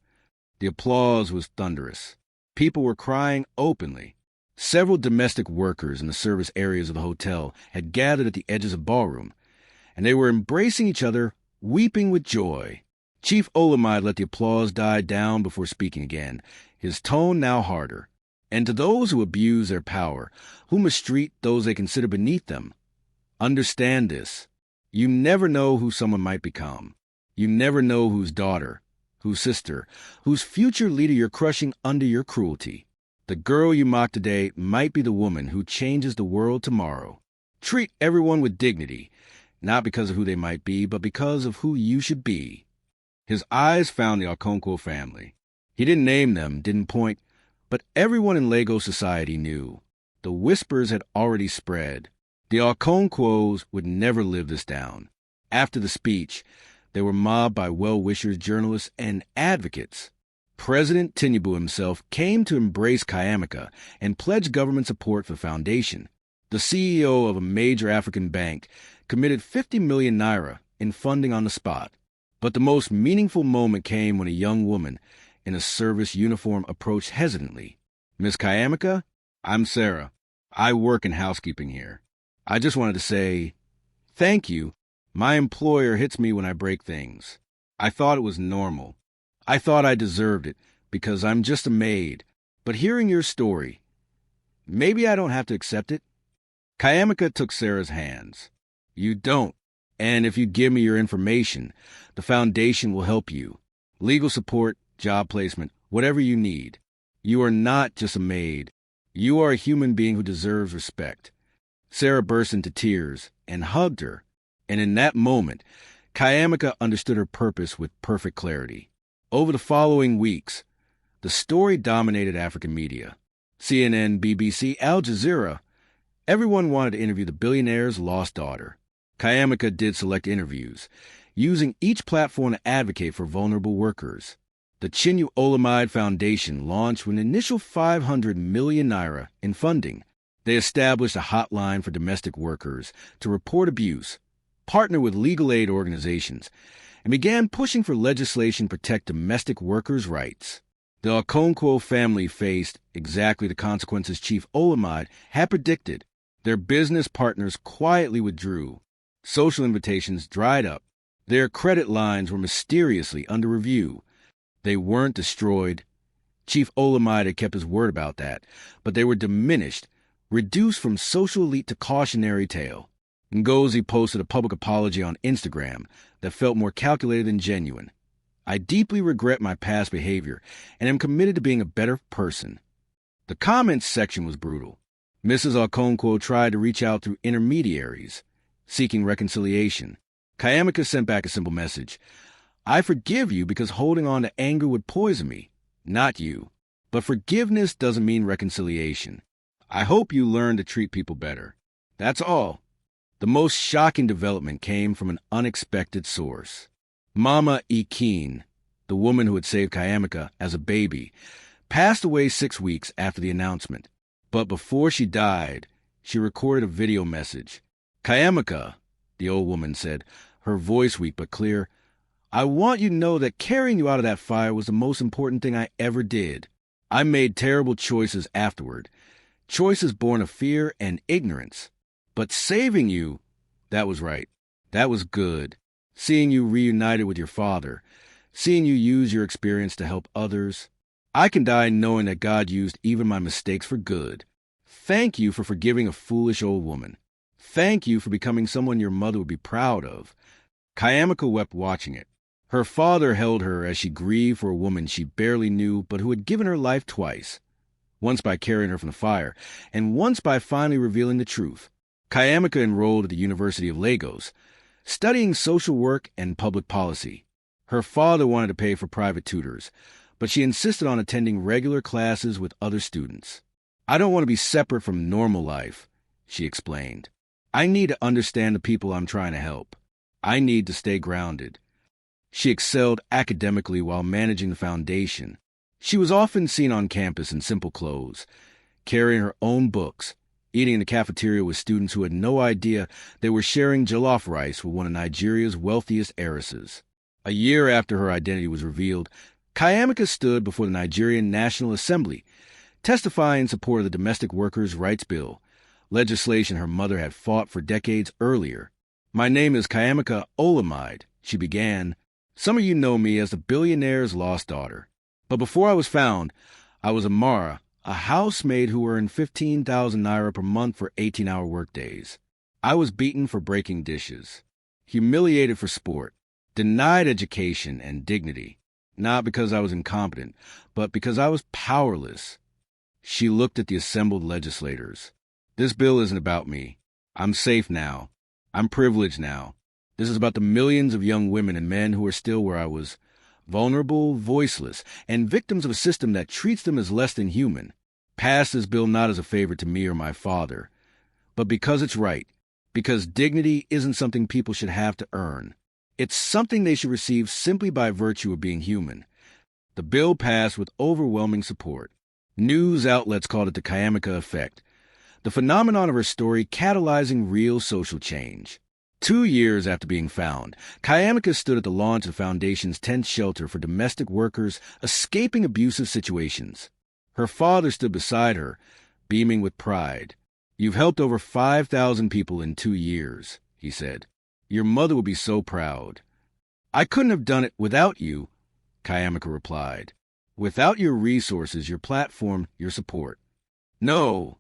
The applause was thunderous. People were crying openly. Several domestic workers in the service areas of the hotel had gathered at the edges of the ballroom, and they were embracing each other, weeping with joy. Chief Olamide let the applause die down before speaking again, his tone now harder. "And to those who abuse their power, who mistreat those they consider beneath them, understand this. You never know who someone might become. You never know whose daughter, whose sister, whose future leader you're crushing under your cruelty. The girl you mock today might be the woman who changes the world tomorrow. Treat everyone with dignity, not because of who they might be, but because of who you should be." His eyes found the Okonkwo family. He didn't name them, didn't point, but everyone in Lagos society knew. The whispers had already spread. The Okonkwos would never live this down. After the speech, they were mobbed by well-wishers, journalists, and advocates. President Tinubu himself came to embrace Kayamika and pledge government support for the foundation. The CEO of a major African bank committed 50 million naira in funding on the spot. But the most meaningful moment came when a young woman in a service uniform approached hesitantly. "Miss Kayamika, I'm Sarah. I work in housekeeping here. I just wanted to say, thank you. My employer hits me when I break things. I thought it was normal. I thought I deserved it because I'm just a maid. But hearing your story, maybe I don't have to accept it." Kayamika took Sarah's hands. "You don't. And if you give me your information, the foundation will help you. Legal support, job placement, whatever you need. You are not just a maid. You are a human being who deserves respect." Sarah burst into tears and hugged her, and in that moment, Kayamika understood her purpose with perfect clarity. Over the following weeks, the story dominated African media. CNN, BBC, Al Jazeera. Everyone wanted to interview the billionaire's lost daughter. Kayamika did select interviews, using each platform to advocate for vulnerable workers. The Chinua Olamide Foundation launched with an initial 500 million naira in funding. They established a hotline for domestic workers to report abuse, partnered with legal aid organizations, and began pushing for legislation to protect domestic workers' rights. The Okonkwo family faced exactly the consequences Chief Olamide had predicted. Their business partners quietly withdrew. Social invitations dried up. Their credit lines were mysteriously under review. They weren't destroyed. Chief Olamide had kept his word about that, but they were diminished, reduced from social elite to cautionary tale. Ngozi posted a public apology on Instagram that felt more calculated than genuine. I deeply regret my past behavior and am committed to being a better person. The comments section was brutal. Mrs. Okonkwo tried to reach out through intermediaries, seeking reconciliation. Kayamika sent back a simple message. I forgive you because holding on to anger would poison me, not you. But forgiveness doesn't mean reconciliation. I hope you learn to treat people better. That's all. The most shocking development came from an unexpected source. Mama Ikeen, the woman who had saved Kayamika as a baby, passed away 6 weeks after the announcement. But before she died, she recorded a video message. Kayamika, the old woman said, her voice weak but clear, I want you to know that carrying you out of that fire was the most important thing I ever did. I made terrible choices afterward, choices born of fear and ignorance. But saving you, that was right. That was good. Seeing you reunited with your father, seeing you use your experience to help others. I can die knowing that God used even my mistakes for good. Thank you for forgiving a foolish old woman. Thank you for becoming someone your mother would be proud of. Kayamika wept watching it. Her father held her as she grieved for a woman she barely knew but who had given her life twice, once by carrying her from the fire, and once by finally revealing the truth. Kayamika enrolled at the University of Lagos, studying social work and public policy. Her father wanted to pay for private tutors, but she insisted on attending regular classes with other students. I don't want to be separate from normal life, she explained. I need to understand the people I'm trying to help. I need to stay grounded. She excelled academically while managing the foundation. She was often seen on campus in simple clothes, carrying her own books, eating in the cafeteria with students who had no idea they were sharing jollof rice with one of Nigeria's wealthiest heiresses. A year after her identity was revealed, Kayamika stood before the Nigerian National Assembly, testifying in support of the Domestic Workers' Rights Bill, legislation her mother had fought for decades earlier. My name is Kayamika Olamide, she began. Some of you know me as the billionaire's lost daughter. But before I was found, I was Amara, a housemaid who earned 15,000 naira per month for 18-hour workdays. I was beaten for breaking dishes, humiliated for sport, denied education and dignity, not because I was incompetent, but because I was powerless. She looked at the assembled legislators. This bill isn't about me. I'm safe now. I'm privileged now. This is about the millions of young women and men who are still where I was, vulnerable, voiceless, and victims of a system that treats them as less than human. Pass this bill not as a favor to me or my father, but because it's right, because dignity isn't something people should have to earn. It's something they should receive simply by virtue of being human. The bill passed with overwhelming support. News outlets called it the Kayamika effect, the phenomenon of her story catalyzing real social change. 2 years after being found, Kayamika stood at the launch of the Foundation's tent shelter for domestic workers escaping abusive situations. Her father stood beside her, beaming with pride. You've helped over 5,000 people in 2 years, he said. Your mother would be so proud. I couldn't have done it without you, Kayamika replied. Without your resources, your platform, your support. No,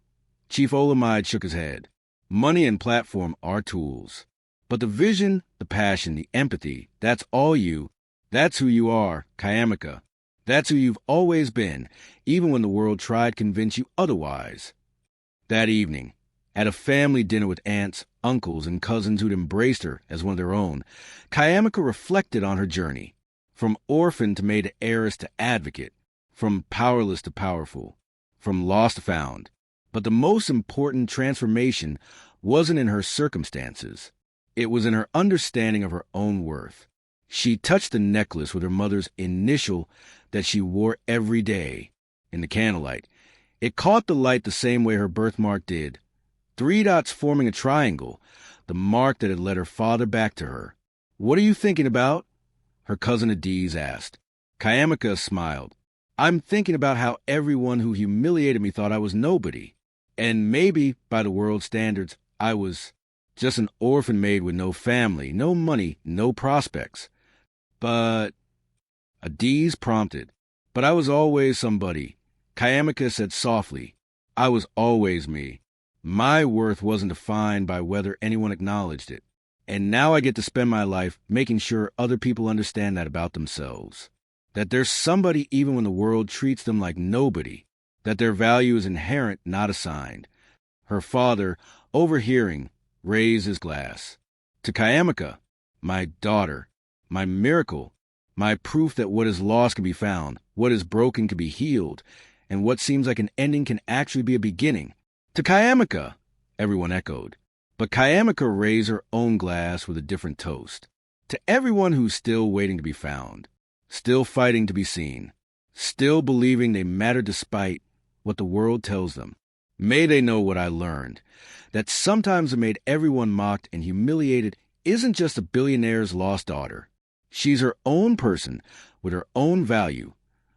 Chief Olamide shook his head. Money and platform are tools. But the vision, the passion, the empathy, that's all you. That's who you are, Kayamika. That's who you've always been, even when the world tried to convince you otherwise. That evening, at a family dinner with aunts, uncles, and cousins who'd embraced her as one of their own, Kayamika reflected on her journey. From orphan to made heiress to advocate, from powerless to powerful, from lost to found. But the most important transformation wasn't in her circumstances. It was in her understanding of her own worth. She touched the necklace with her mother's initial that she wore every day in the candlelight. It caught the light the same way her birthmark did. 3 dots forming a triangle, the mark that had led her father back to her. "What are you thinking about?" her cousin Adiz asked. Kayamika smiled. "I'm thinking about how everyone who humiliated me thought I was nobody. And maybe, by the world's standards, I was just an orphan maid with no family, no money, no prospects. But," Adiz prompted, "but I was always somebody." Kayamika said softly, "I was always me. My worth wasn't defined by whether anyone acknowledged it. And now I get to spend my life making sure other people understand that about themselves. That there's somebody even when the world treats them like nobody. That their value is inherent, not assigned." Her father, overhearing, raised his glass. "To Kayamika, my daughter, my miracle, my proof that what is lost can be found, what is broken can be healed, and what seems like an ending can actually be a beginning." "To Kayamika," everyone echoed. But Kayamika raised her own glass with a different toast. "To everyone who's still waiting to be found, still fighting to be seen, still believing they matter despite what the world tells them. May they know what I learned, that sometimes what made everyone mocked and humiliated isn't just a billionaire's lost daughter. She's her own person with her own value,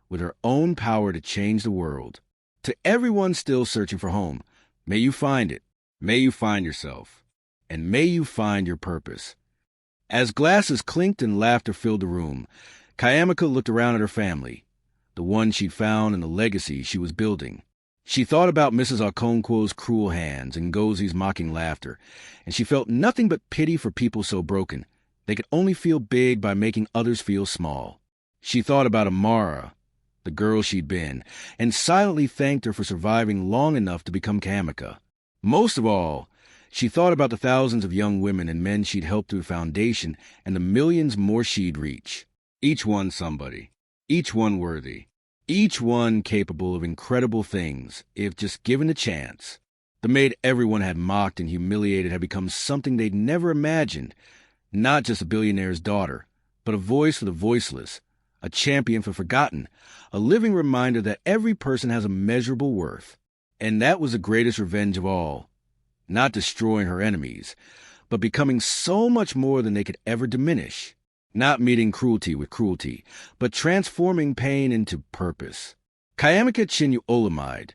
with her own power to change the world. To everyone still searching for home, may you find it. May you find yourself. And may you find your purpose." As glasses clinked and laughter filled the room, Kayamika looked around at her family, the one she'd found and the legacy she was building. She thought about Mrs. Okonkwo's cruel hands and Ngozi's mocking laughter, and she felt nothing but pity for people so broken. They could only feel big by making others feel small. She thought about Amara, the girl she'd been, and silently thanked her for surviving long enough to become Kayamika. Most of all, she thought about the thousands of young women and men she'd helped through the foundation and the millions more she'd reach. Each one somebody. Each one worthy. Each one capable of incredible things, if just given a chance. The maid everyone had mocked and humiliated had become something they'd never imagined. Not just a billionaire's daughter, but a voice for the voiceless, a champion for forgotten, a living reminder that every person has a measurable worth. And that was the greatest revenge of all. Not destroying her enemies, but becoming so much more than they could ever diminish. Not meeting cruelty with cruelty, but transforming pain into purpose. Kayamika Chinyu Olamide,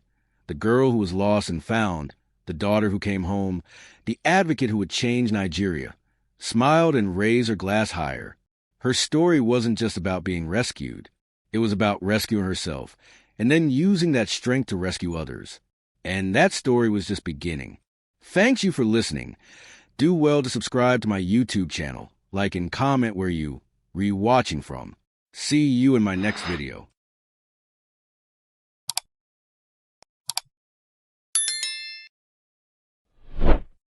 the girl who was lost and found, the daughter who came home, the advocate who would change Nigeria, smiled and raised her glass higher. Her story wasn't just about being rescued. It was about rescuing herself, and then using that strength to rescue others. And that story was just beginning. Thanks you for listening. Do well to subscribe to my YouTube channel, like and comment where you re-watching from. See you in my next video.